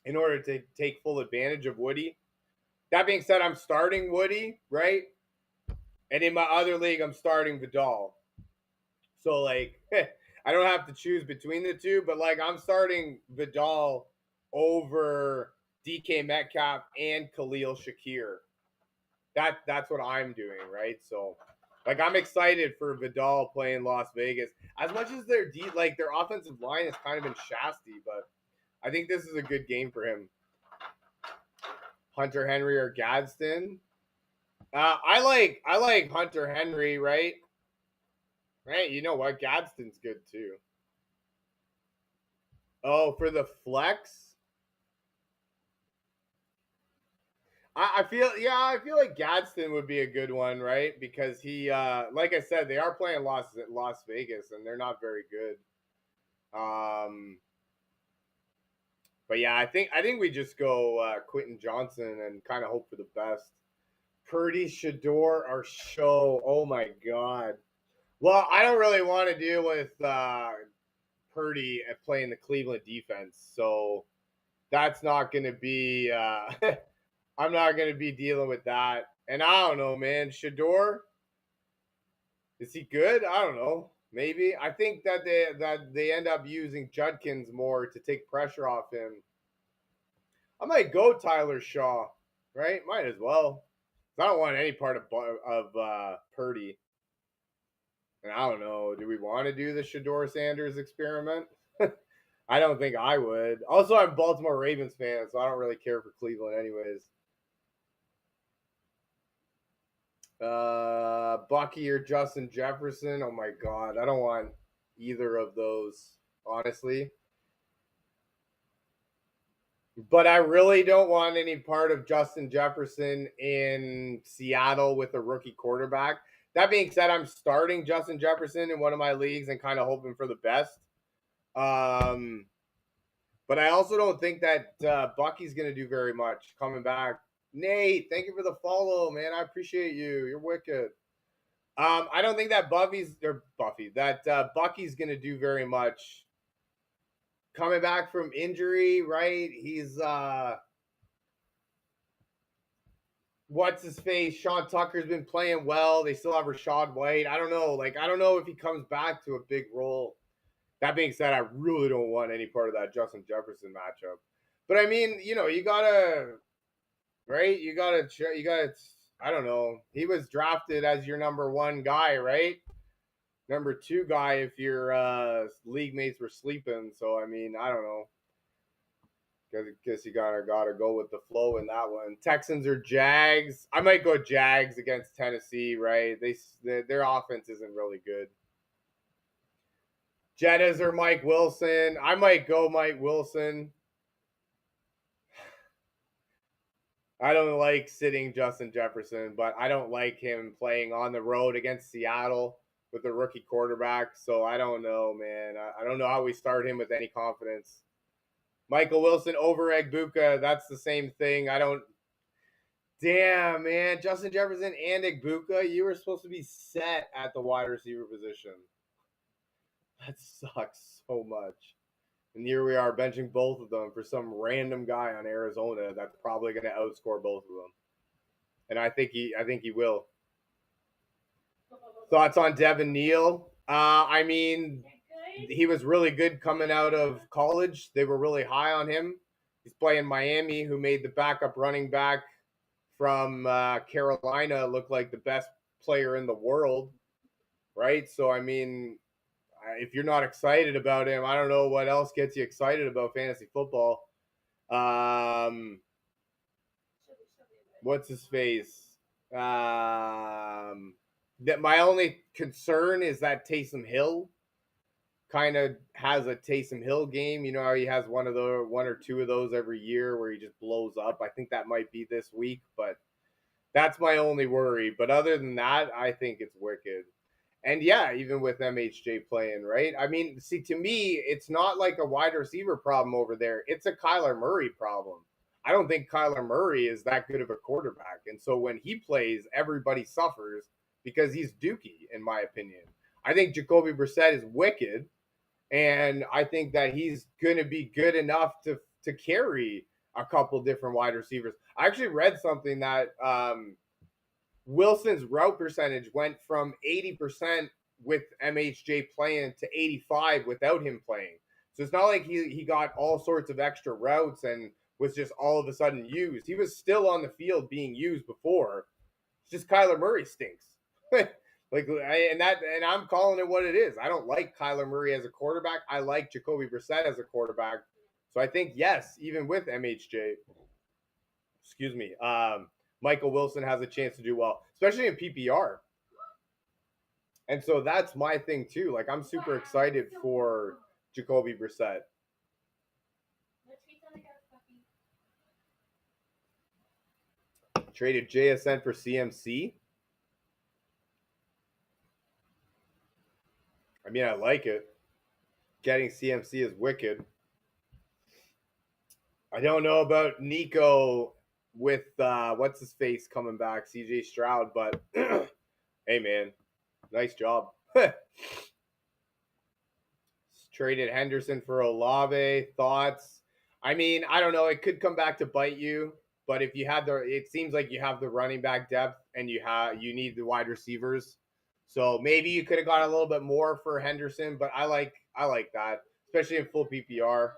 in order to take full advantage of Woody. That being said, I'm starting Woody, right? And in my other league, I'm starting Vidal. So, like, I don't have to choose between the two, but, like, I'm starting Vidal over DK Metcalf and Khalil Shakir. That's what I'm doing, right? So, Like, I'm excited for Vidal playing Las Vegas. As much as their offensive line has kind of been shasty, but I think this is a good game for him. Hunter Henry or Gadsden? I like Hunter Henry, right? Right, you know what? Gadsden's good too. Oh, for the flex? I feel like Gadsden would be a good one, right? Because he like I said, they are playing Las Vegas and they're not very good. But yeah, I think we just go Quentin Johnson and kind of hope for the best. Purdy, Shador, or Show. Oh my god. Well, I don't really want to deal with Purdy playing the Cleveland defense, so that's not going to be. I'm not going to be dealing with that. And I don't know, man. Shador, is he good? I don't know. Maybe. I think that they end up using Judkins more to take pressure off him. I might go Tyler Shaw, right? Might as well. I don't want any part of Purdy. And I don't know. Do we want to do the Shador Sanders experiment? I don't think I would. Also, I'm a Baltimore Ravens fan, so I don't really care for Cleveland anyways. Bucky or Justin Jefferson. Oh my god, I don't want either of those, honestly. But I really don't want any part of Justin Jefferson in Seattle with a rookie quarterback. That being said, I'm starting Justin Jefferson in one of my leagues and kind of hoping for the best. But I also don't think that Bucky's going to do very much coming back. Nate, thank you for the follow, man. I appreciate you. You're wicked. I don't think that Bucky's going to do very much. Coming back from injury, right? He's what's his face? Sean Tucker's been playing well. They still have Rashad White. I don't know. I don't know if he comes back to a big role. That being said, I really don't want any part of that Justin Jefferson matchup. But I mean, you gotta, right? You gotta. I don't know. He was drafted as your number one guy, right? Number two guy if your league mates were sleeping. So I mean, I don't know. Guess you gotta go with the flow in that one. Texans or Jags? I might go Jags against Tennessee, right? Their offense isn't really good. Jettas or Mike Wilson? I might go Mike Wilson. I don't like sitting Justin Jefferson, but I don't like him playing on the road against Seattle with a rookie quarterback. So I don't know, man. I don't know how we start him with any confidence. Michael Wilson over Egbuka, that's the same thing. Damn, man. Justin Jefferson and Egbuka, you were supposed to be set at the wide receiver position. That sucks so much. And here we are benching both of them for some random guy on Arizona that's probably going to outscore both of them. And I think he will. Thoughts on Devin Neal? I mean, he was really good coming out of college. They were really high on him. He's playing Miami, who made the backup running back from Carolina look like the best player in the world, right? So, I mean, if you're not excited about him, I don't know what else gets you excited about fantasy football. What's his face? That my only concern is that Taysom Hill kind of has a Taysom Hill game. You know how he has one or two of those every year where he just blows up. I think that might be this week, but that's my only worry. But other than that, I think it's wicked. And yeah, even with MHJ playing, right? I mean, see, to me, it's not like a wide receiver problem over there. It's a Kyler Murray problem. I don't think Kyler Murray is that good of a quarterback. And so when he plays, everybody suffers because he's dookie, in my opinion. I think Jacoby Brissett is wicked. And I think that he's going to be good enough to carry a couple different wide receivers. I actually read something that Wilson's route percentage went from 80% with MHJ playing to 85 without him playing. So it's not like he got all sorts of extra routes and was just all of a sudden used. He was still on the field being used before. It's just Kyler Murray stinks. And I'm calling it what it is. I don't like Kyler Murray as a quarterback. I like Jacoby Brissett as a quarterback. So I think yes, even with MHJ, excuse me, Michael Wilson has a chance to do well, especially in PPR. And so that's my thing too. Like I'm super excited for Jacoby Brissett. Traded JSN for CMC. I mean, I like it. Getting CMC is wicked. I don't know about Nico with what's his face coming back, CJ Stroud, but hey man, nice job. Traded Henderson for Olave. Thoughts? I mean, I don't know. It could come back to bite you, but if you had it seems like you have the running back depth and you need the wide receivers. So maybe you could have got a little bit more for Henderson, but I like that, especially in full PPR,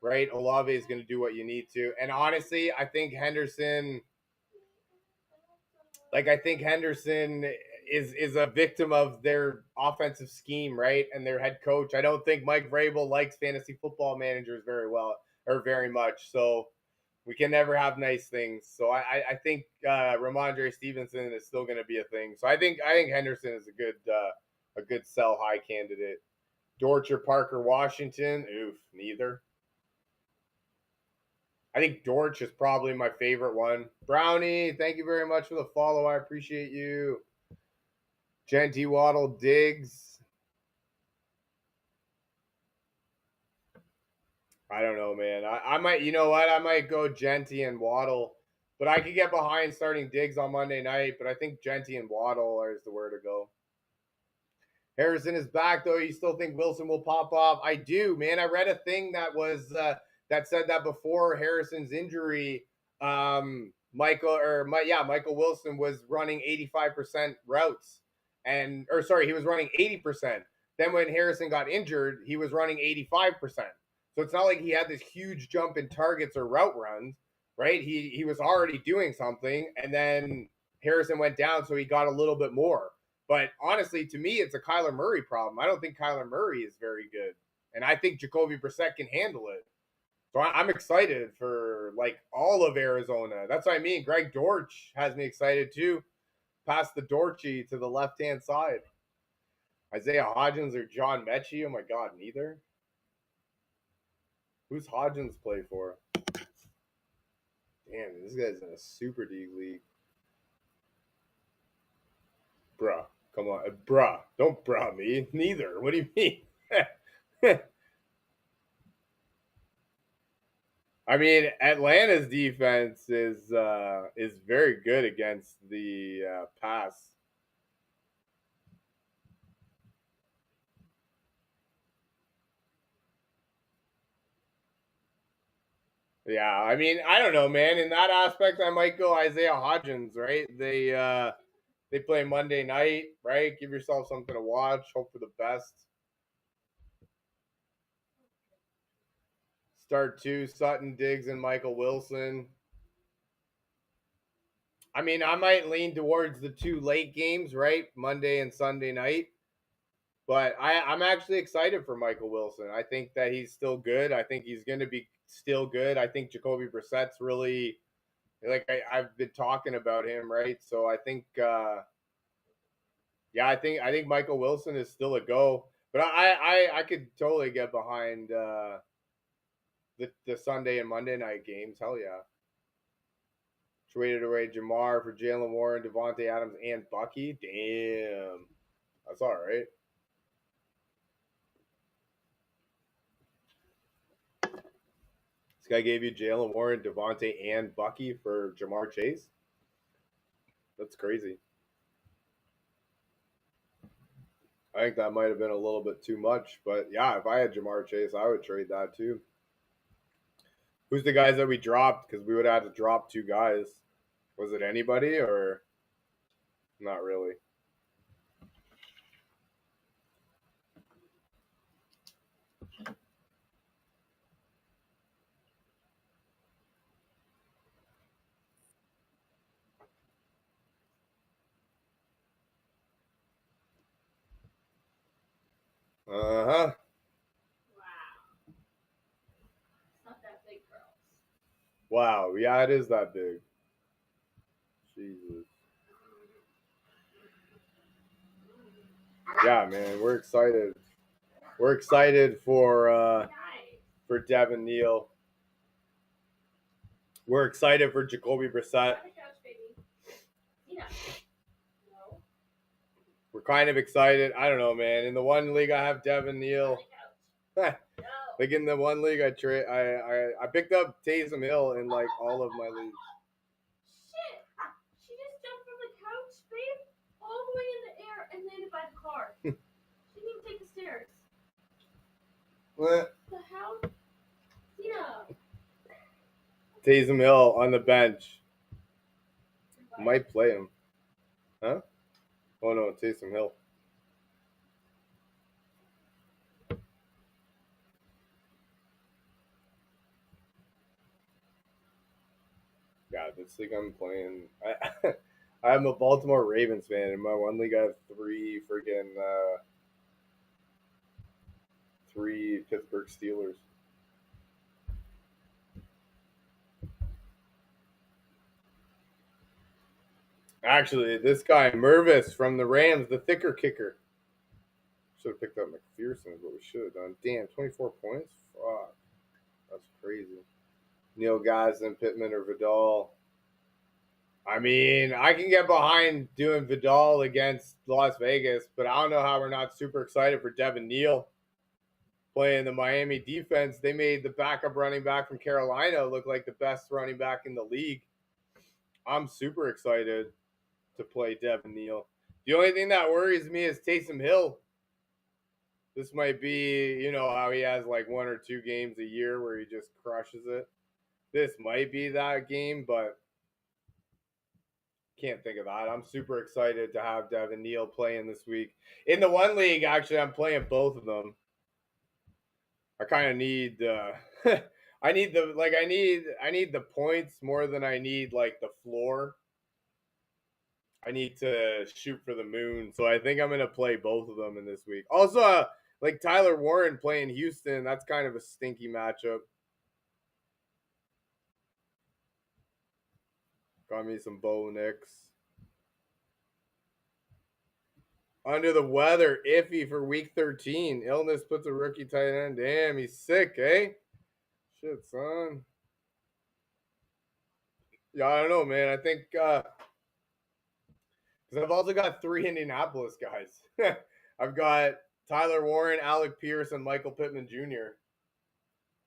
right? Olave is going to do what you need to, and honestly, I think Henderson is a victim of their offensive scheme, right? And their head coach. I don't think Mike Vrabel likes fantasy football managers very well or very much. So we can never have nice things. So I think Ramondre Stevenson is still going to be a thing. So I think Henderson is a good sell high candidate. Dortch or Parker Washington? Oof, neither. I think Dortch is probably my favorite one. Brownie, thank you very much for the follow. I appreciate you. Genty, Waddle, Diggs. I don't know, man. I might, you know what? I might go Genty and Waddle, but I could get behind starting Diggs on Monday night. But I think Genty and Waddle is the where to go. Harrison is back, though. You still think Wilson will pop off? I do, man. I read a thing that was that said that before Harrison's injury, Michael Wilson was running 85% routes, he was running 80%. Then when Harrison got injured, he was running 85%. So it's not like he had this huge jump in targets or route runs, right? He was already doing something, and then Harrison went down, so he got a little bit more. But honestly, to me, it's a Kyler Murray problem. I don't think Kyler Murray is very good, and I think Jacoby Brissett can handle it. So I'm excited for like all of Arizona. That's what I mean. Greg Dortch has me excited too. Pass the Dorchy to the left-hand side. Isaiah Hodgins or John Mechie? Oh my God, neither. Who's Hodgins play for? Damn, this guy's in a Super D league. Bruh, come on. Bruh, don't bruh me. Neither. What do you mean? I mean, Atlanta's defense is very good against the pass. Yeah, I mean, I don't know, man. In that aspect, I might go Isaiah Hodgins, right? They play Monday night, right? Give yourself something to watch. Hope for the best. Start two, Sutton, Diggs, and Michael Wilson. I mean, I might lean towards the two late games, right? Monday and Sunday night. But I'm actually excited for Michael Wilson. I think that he's still good. I think he's going to be still good. I think Jacoby Brissett's really, like I've been talking about him, right? So I think, I think Michael Wilson is still a go. But I could totally get behind the Sunday and Monday night games. Hell yeah. Traded away Jamar for Jalen Warren, Devontae Adams, and Bucky. Damn. That's all right. This guy gave you Jalen Warren, Devontae, and Bucky for Jamar Chase? That's crazy. I think that might have been a little bit too much. But yeah, if I had Jamar Chase, I would trade that too. Who's the guys that we dropped? Because we would have had to drop two guys. Was it anybody or not really? Uh-huh.
Wow. It's not that big, girls.
Wow. Yeah, it is that big. Jesus. Yeah, man. We're excited. We're excited for Devin Neal. We're excited for Jacoby Brissett.
No.
We're kind of excited. I don't know, man. In the one league, I have Devin Neal.
No.
Like in the one league, I picked up Taysom Hill in like all of my leagues.
Shit! She just jumped from the couch, babe, all the way in the air and landed by the car. She didn't even take the stairs.
What?
The hell? Yeah.
Taysom Hill on the bench. Might play him. Huh? Oh no, Taysom Hill. God, this league I'm playing. I'm a Baltimore Ravens fan. In my one league, I have three Pittsburgh Steelers. Actually, this guy Mervis from the Rams, the thicker kicker. Should have picked up McPherson, but we should have done. Damn, 24 points? Fuck. That's crazy. Neil Gosden, Pittman, or Vidal. I mean, I can get behind doing Vidal against Las Vegas, but I don't know how we're not super excited for Devin Neal playing the Miami defense. They made the backup running back from Carolina look like the best running back in the league. I'm super excited to play Devin Neal. The only thing that worries me is Taysom Hill. This might be, you know, how he has like 1 or 2 games a year where he just crushes it. This might be that game, but can't think of that. I'm super excited to have Devin Neal playing this week. In the one league, actually, I'm playing both of them. I kind of need I need the points more than I need like the floor. I need to shoot for the moon, so I think I'm gonna play both of them in this week. Also, like Tyler Warren playing Houston, that's kind of a stinky matchup. Got me some Bo Nix. Under the weather, iffy for week 13. Illness puts a rookie tight end. Damn, he's sick, eh? Shit, son. Yeah, I don't know, man. I think because I've also got 3 Indianapolis guys. I've got Tyler Warren, Alec Pierce, and Michael Pittman Jr.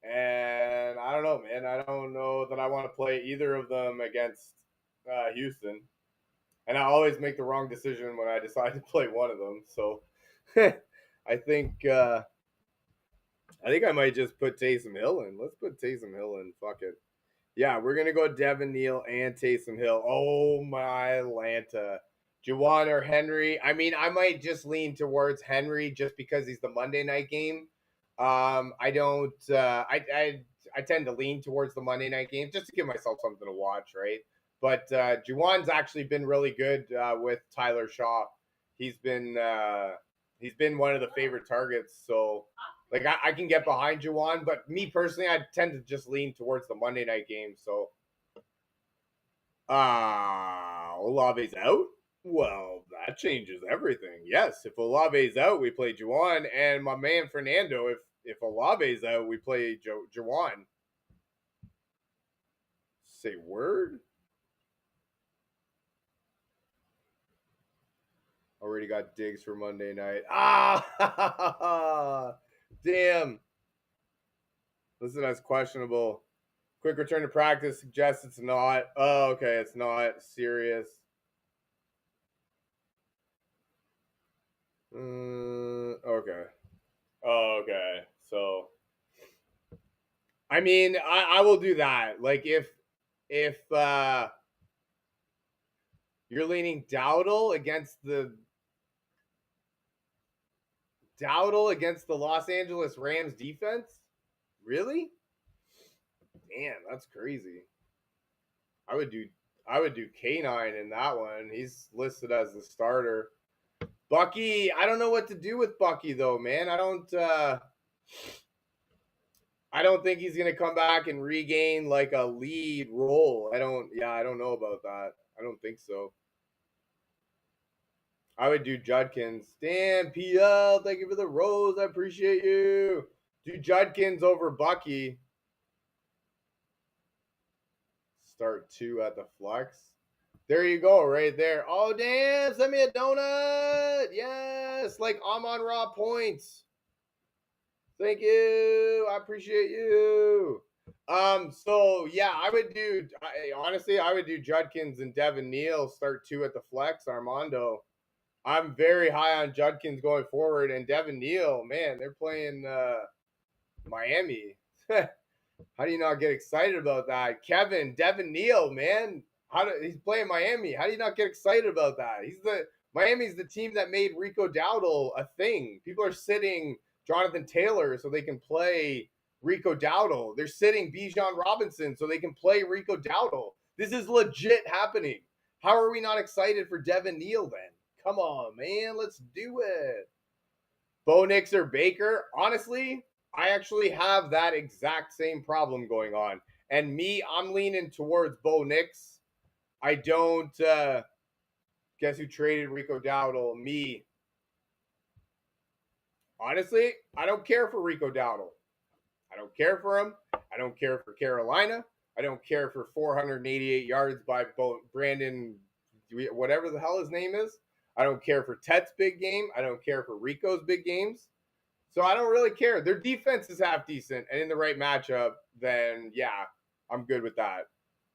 And I don't know, man. I don't know that I want to play either of them against Houston. And I always make the wrong decision when I decide to play one of them. So I think I might just put Taysom Hill in. Let's put Taysom Hill in. Fuck it. Yeah, we're gonna go Devin Neal and Taysom Hill. Oh my Lanta. Juwan or Henry. I mean, I might just lean towards Henry just because he's the Monday night game. I don't I tend to lean towards the Monday night game just to give myself something to watch, right? But Juwan's actually been really good with Tyler Shaw. He's been one of the favorite targets. So like I can get behind Juwan, but me personally, I tend to just lean towards the Monday night game. So Olave's out. Well, that changes everything. Yes, if Olave's out, we play Juwan, and my man Fernando. If Olave's out, we play Juwan. Say word. Already got Diggs for Monday night. Damn. Listen, that's questionable. Quick return to practice suggests it's not. Oh, okay, it's not serious. Okay. Oh, okay. So, I mean, I will do that. Like if you're leaning Dowdle against the Los Angeles Rams defense, really? Damn, that's crazy. I would do K9 in that one. He's listed as the starter. Bucky, I don't know what to do with Bucky though, man. I don't think he's gonna come back and regain like a lead role. I don't know about that. I don't think so. I would do Judkins. Damn, PL, thank you for the rose. I appreciate you. Do Judkins over Bucky. Start 2 at the flex. There you go, right there. Oh, damn, send me a donut. Yes, like I'm on raw points. Thank you. I appreciate you. So yeah, I would do Judkins and Devin Neal start 2 at the flex, Armando. I'm very high on Judkins going forward, and Devin Neal, man, they're playing Miami. How do you not get excited about that? Kevin, Devin Neal, man. He's playing Miami. How do you not get excited about that? Miami's the team that made Rico Dowdle a thing. People are sitting Jonathan Taylor so they can play Rico Dowdle. They're sitting Bijan Robinson so they can play Rico Dowdle. This is legit happening. How are we not excited for Devin Neal then? Come on, man. Let's do it. Bo Nix or Baker? Honestly, I actually have that exact same problem going on. And me, I'm leaning towards Bo Nix. I don't guess who traded Rico Dowdle? Me. Honestly, I don't care for Rico Dowdle. I don't care for him. I don't care for Carolina. I don't care for 488 yards by Brandon, whatever the hell his name is. I don't care for Tet's big game. I don't care for Rico's big games. So I don't really care. Their defense is half decent, and in the right matchup, then yeah, I'm good with that.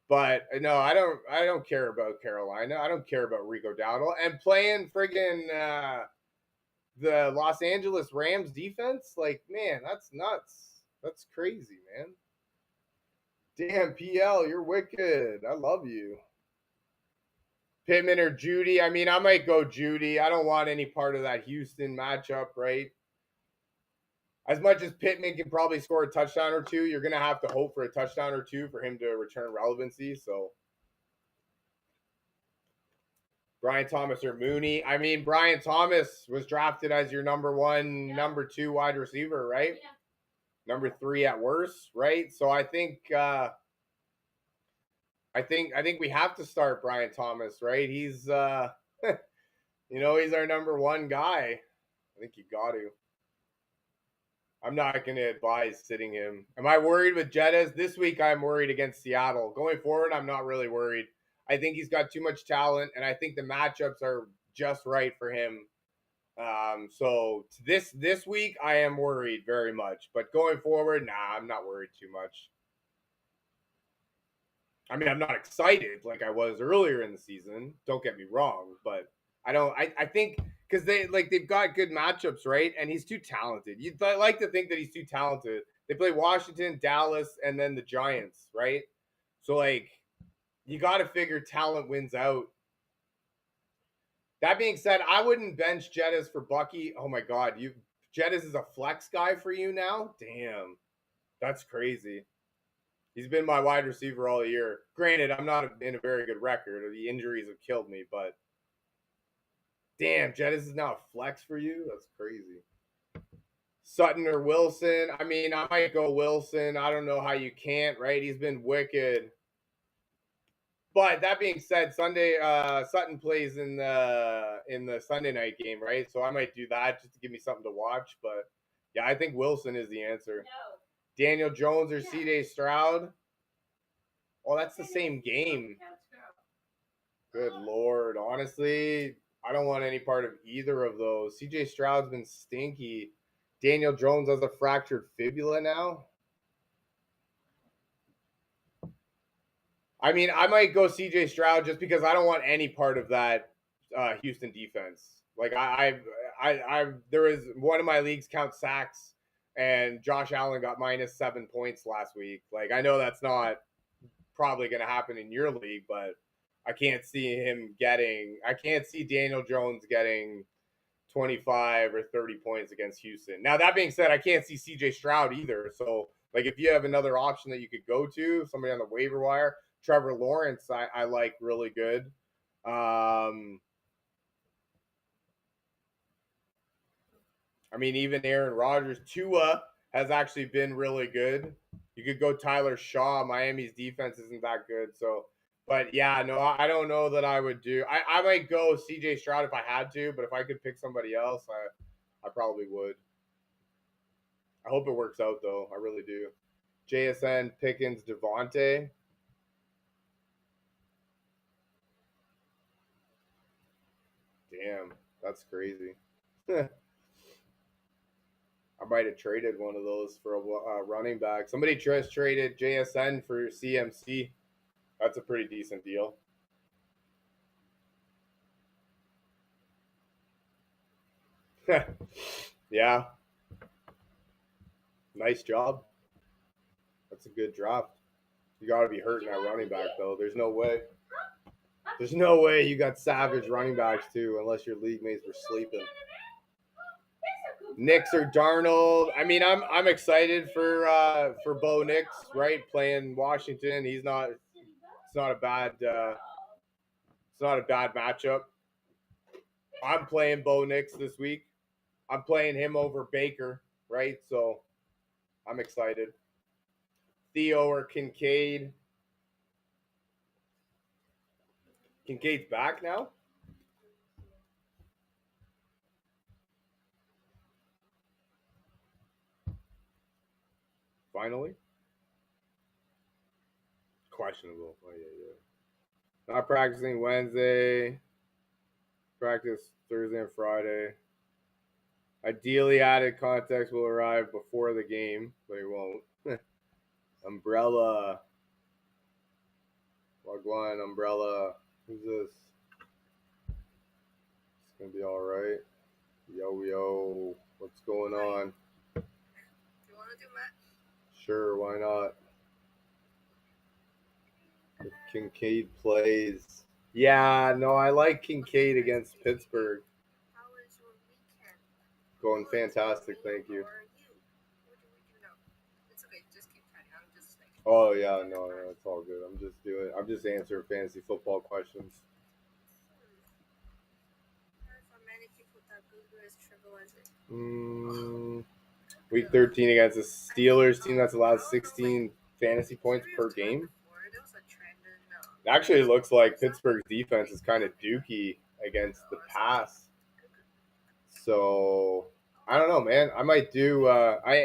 But no, I don't care about Carolina. I don't care about Rico Dowdle and playing friggin' the Los Angeles Rams defense. Like, man, that's nuts. That's crazy, man. Damn, PL, you're wicked. I love you. Pittman or Judy? I mean, I might go Judy. I don't want any part of that Houston matchup, right? As much as Pittman can probably score a touchdown or two, you're going to have to hope for a touchdown or two for him to return relevancy. So, Brian Thomas or Mooney? I mean, Brian Thomas was drafted as your number 2 wide receiver, right?
Yeah.
Number 3 at worst, right? So I think we have to start Brian Thomas, right? He's he's our number 1 guy. I think you got to. I'm not going to advise sitting him. Am I worried with Jettas? This week I'm worried against Seattle. Going forward, I'm not really worried. I think he's got too much talent, and I think the matchups are just right for him. So this week I am worried very much. But going forward, nah, I'm not worried too much. I mean, I'm not excited like I was earlier in the season. Don't get me wrong, but I think because they've got good matchups, right? And he's too talented. You'd like to think that he's too talented. They play Washington, Dallas, and then the Giants, right? So like, you got to figure talent wins out. That being said, I wouldn't bench Jettas for Bucky. Oh my God, Jettas is a flex guy for you now? Damn, that's crazy. He's been my wide receiver all year. Granted, I'm not in a very good record. The injuries have killed me, but damn, Jettas is now a flex for you? That's crazy. Sutton or Wilson? I mean, I might go Wilson. I don't know how you can't, right? He's been wicked. But that being said, Sunday Sutton plays in the Sunday night game, right? So I might do that just to give me something to watch. But yeah, I think Wilson is the answer.
No.
Daniel Jones or CJ Stroud? Oh, that's the same game. Good Lord. Honestly, I don't want any part of either of those. CJ Stroud's been stinky. Daniel Jones has a fractured fibula now. I mean, I might go CJ Stroud just because I don't want any part of that Houston defense. Like there was one of my leagues count sacks, and Josh Allen got -7 points last week. Like, I know that's not probably going to happen in your league, but I can't see Daniel Jones getting 25 or 30 points against Houston. Now, that being said, I can't see CJ Stroud either. So, like, if you have another option that you could go to, somebody on the waiver wire, Trevor Lawrence, I like really good. I mean, even Aaron Rodgers. Tua has actually been really good. You could go Tyler Shaw. Miami's defense isn't that good. So, but yeah, no, I don't know that I would do. I might go CJ Stroud if I had to, but if I could pick somebody else, I probably would. I hope it works out, though. I really do. JSN, Pickens, Devontae. Damn, that's crazy. I might have traded one of those for a running back. Somebody just traded JSN for CMC. That's a pretty decent deal. Yeah. Nice job. That's a good draft. You got to be hurting that running back, though. There's no way. There's no way you got savage running backs, too, unless your league mates were sleeping. Nix or Darnold. I mean, I'm excited for Bo Nix, right? Playing Washington. It's not a bad matchup. I'm playing Bo Nix this week. I'm playing him over Baker, right? So I'm excited. Theo or Kincaid. Kincaid's back now? Finally? Questionable. Oh, yeah. Not practicing Wednesday. Practice Thursday and Friday. Ideally, added context will arrive before the game, but it won't. Umbrella. Wagwan, Umbrella. Who's this? It's going to be all right. Yo. What's going on?
Do you want to do match?
Sure, why not? If Kincaid plays. Yeah, no, I like Kincaid against Pittsburgh.
How was your weekend?
Going fantastic, thank you.
How are you? What do we do now? It's okay, just keep chatting. I'm just like.
Oh yeah, no, it's all good. I'm just answering fantasy football questions.
For many people, that Booger is trivializing.
Week 13 against the Steelers team that's allowed 16 fantasy points per game. It actually looks like Pittsburgh's defense is kind of dookie against the pass. So I don't know, man. I might do.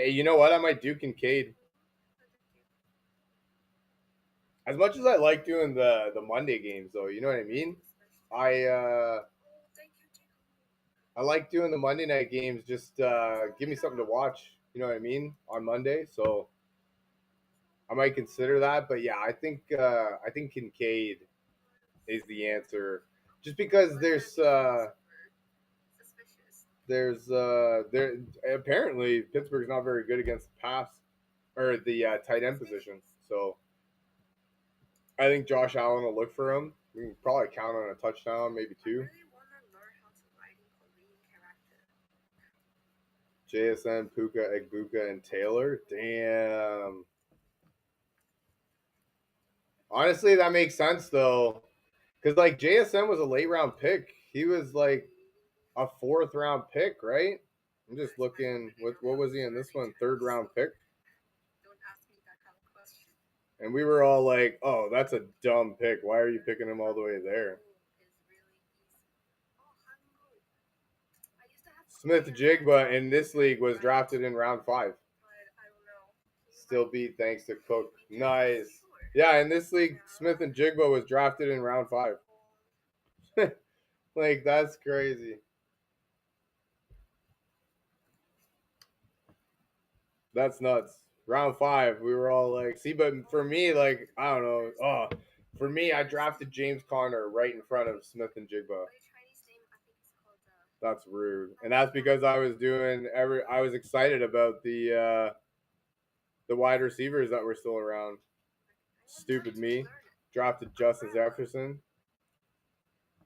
You know what? I might do Kincaid. As much as I like doing the Monday games, though, you know what I mean. I like doing the Monday night games. Just give me something to watch. You know what I mean on Monday. So I might consider that. But yeah, I think Kincaid is the answer. Just because there apparently Pittsburgh's not very good against the pass or the tight end position. So I think Josh Allen will look for him. We can probably count on a touchdown, maybe two. JSN, Puka, Egbuka, and Taylor. Damn. Honestly, that makes sense though, because like JSN was a late round pick. He was like a 4th round pick, right? I'm just looking. What was he in this one? 3rd round pick.
Don't ask me that kind of question.
And we were all like, "Oh, that's a dumb pick. Why are you picking him all the way there?" Smith-Jigba in this league was drafted in round 5. Still beat thanks to Cook. Nice. Yeah, in this league, Smith and Jigba was drafted in round 5. Like, that's crazy. That's nuts. Round 5, we were all like, see, but for me, like, I don't know. Oh, for me, I drafted James Conner right in front of Smith and Jigba. That's rude. And that's because I was excited about the wide receivers that were still around. Stupid me. Drafted Justin Jefferson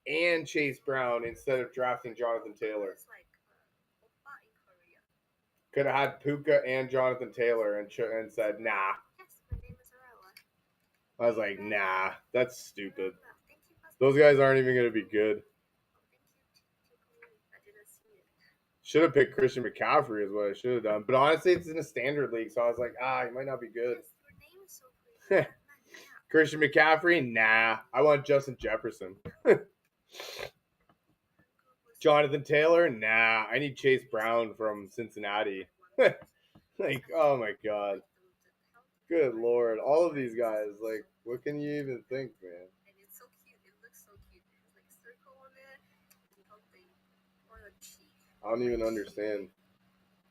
and Chase Brown instead of drafting Jonathan Taylor. Could have had Puka and Jonathan Taylor and said, nah. I was like, nah, that's stupid. Those guys aren't even going to be good. Should have picked Christian McCaffrey is what I should have done. But honestly, it's in a standard league, so I was like, he might not be good.
Yes, your name is so crazy.
Christian McCaffrey? Nah. I want Justin Jefferson. Jonathan Taylor? Nah. I need Chase Brown from Cincinnati. Like, oh my God. Good Lord. All of these guys, like, what can you even think, man?
And it's so cute. It looks so cute. There's like a circle on it and something on the cheek.
I don't even understand.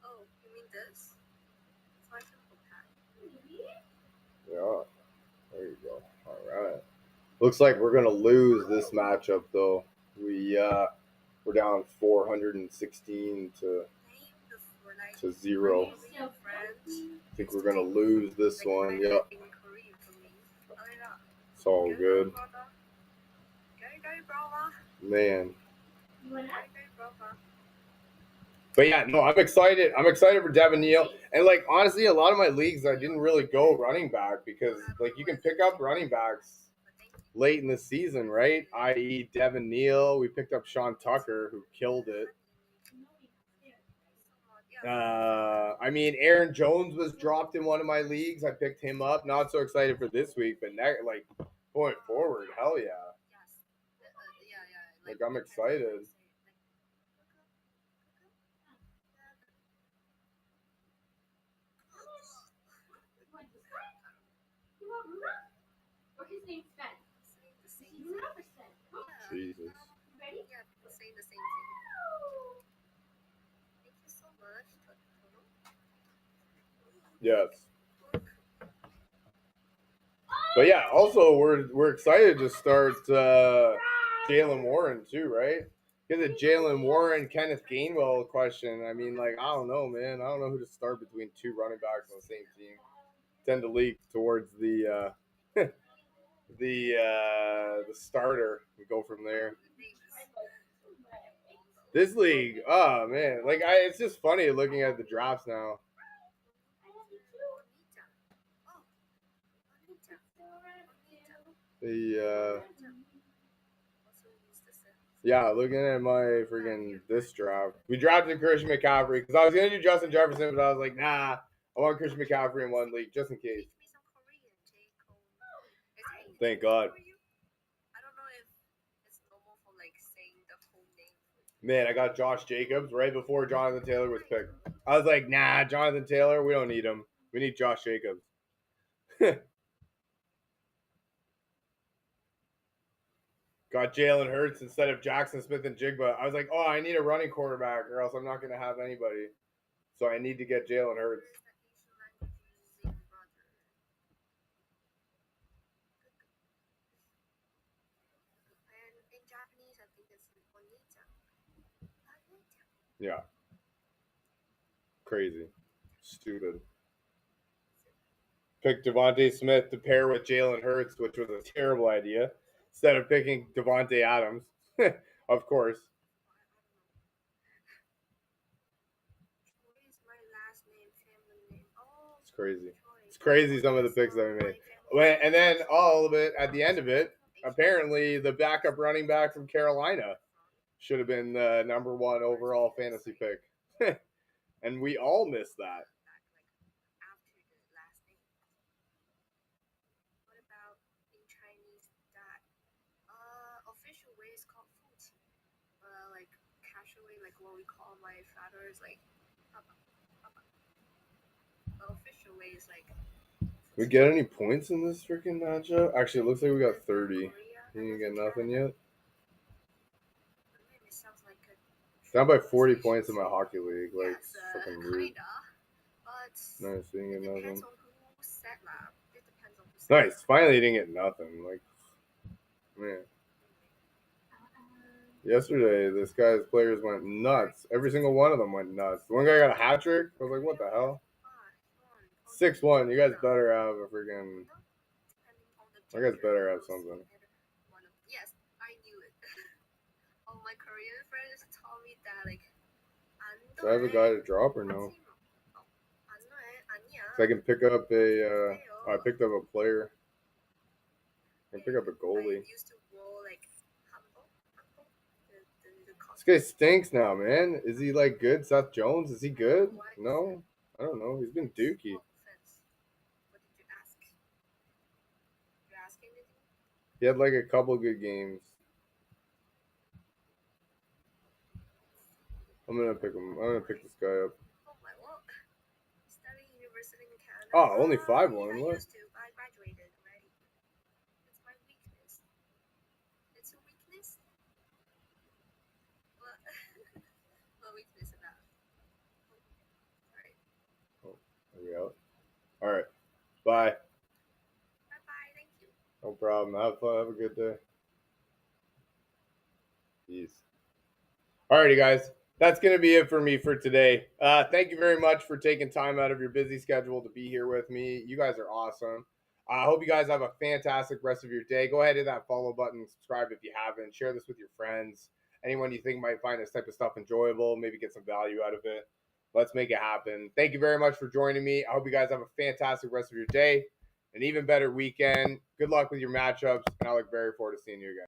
Oh, you mean this? It's like a pad.
Yeah. There you go. All right. Looks like we're gonna lose this matchup though. We're down 416 to 0. I think we're gonna lose this one. Yep. It's all good. Man. But yeah, no, I'm excited. I'm excited for Devin Neal. And like honestly, a lot of my leagues I didn't really go running back because like you can pick up running backs late in the season, right? I.e. Devin Neal. We picked up Sean Tucker, who killed it. I mean, Aaron Jones was dropped in one of my leagues. I picked him up. Not so excited for this week, but like going forward, hell yeah. Like I'm excited.
Or his name's Ben.
Jesus.
Ready? Yeah, people saying the same thing. Thank you so much.
Yes. But yeah, also we're excited to start Jalen Warren too, right? Get the Jalen Warren, Kenneth Gainwell question. I mean, like, I don't know, man. I don't know who to start between two running backs on the same team. Tend to leak towards the the starter. We go from there. This league, oh man, like it's just funny looking at the drafts now. Yeah, looking at my freaking this draft, we drafted Christian McCaffrey because I was gonna do Justin Jefferson, but I was like, nah, I want Christian McCaffrey in one league just in case. Thank God.
I don't know if it's normal for like saying the whole name.
Man, I got Josh Jacobs right before Jonathan Taylor was picked. I was like, nah, Jonathan Taylor, we don't need him. We need Josh Jacobs. Got Jalen Hurts instead of Jackson Smith and Jigba. I was like, oh, I need a running quarterback or else I'm not going to have anybody. So I need to get Jalen Hurts. Yeah. Crazy. Stupid. Picked Devontae Smith to pair with Jalen Hurts, which was a terrible idea. Instead of picking Devontae Adams. Of course. It's crazy. It's crazy some of the picks that we made. And then all of it, at the end of it, apparently the backup running back from Carolina should have been the number 1 overall fantasy pick. And we all missed that.
Official way is called fuqi. Like casual way, like what we call my father is like papa. The official way is like.
We get any points in this freaking matchup? Actually, it looks like we got 30. You didn't get nothing yet? Down by 40 points in my hockey league. Like, fucking rude. Nice, you didn't get nothing. Nice, finally you didn't get nothing. Like, man. Yesterday, this guy's players went nuts. Every single one of them went nuts. One guy got a hat trick. I was like, what the hell? 6-1. You guys better have a freaking. You guys better have something.
Yes, I knew it. All my Korean friends told me that, like.
Do I have a guy to drop or no? So I can pick up a. I picked up a player. I can pick up a goalie. This guy stinks now, man. Is he like good? Seth Jones, is he good? No, I don't know. He's been dookie.
What did you ask? Did you ask anything?
He had like a couple good games. I'm gonna pick him. I'm gonna pick this guy up.
Oh my luck. Studying university in Canada.
Oh, only 5-1.
I
What?
used to. I graduated already. It's my weakness. It's a weakness. What? What weakness about? Alright.
There we go. All right. Bye.
Bye bye. Thank you.
No problem. Have fun. Have a good day. Peace. Alrighty, guys. That's going to be it for me for today. Thank you very much for taking time out of your busy schedule to be here with me. You guys are awesome. I hope you guys have a fantastic rest of your day. Go ahead and hit that follow button. Subscribe if you haven't. Share this with your friends. Anyone you think might find this type of stuff enjoyable. Maybe get some value out of it. Let's make it happen. Thank you very much for joining me. I hope you guys have a fantastic rest of your day. An even better weekend. Good luck with your matchups. And I look very forward to seeing you again.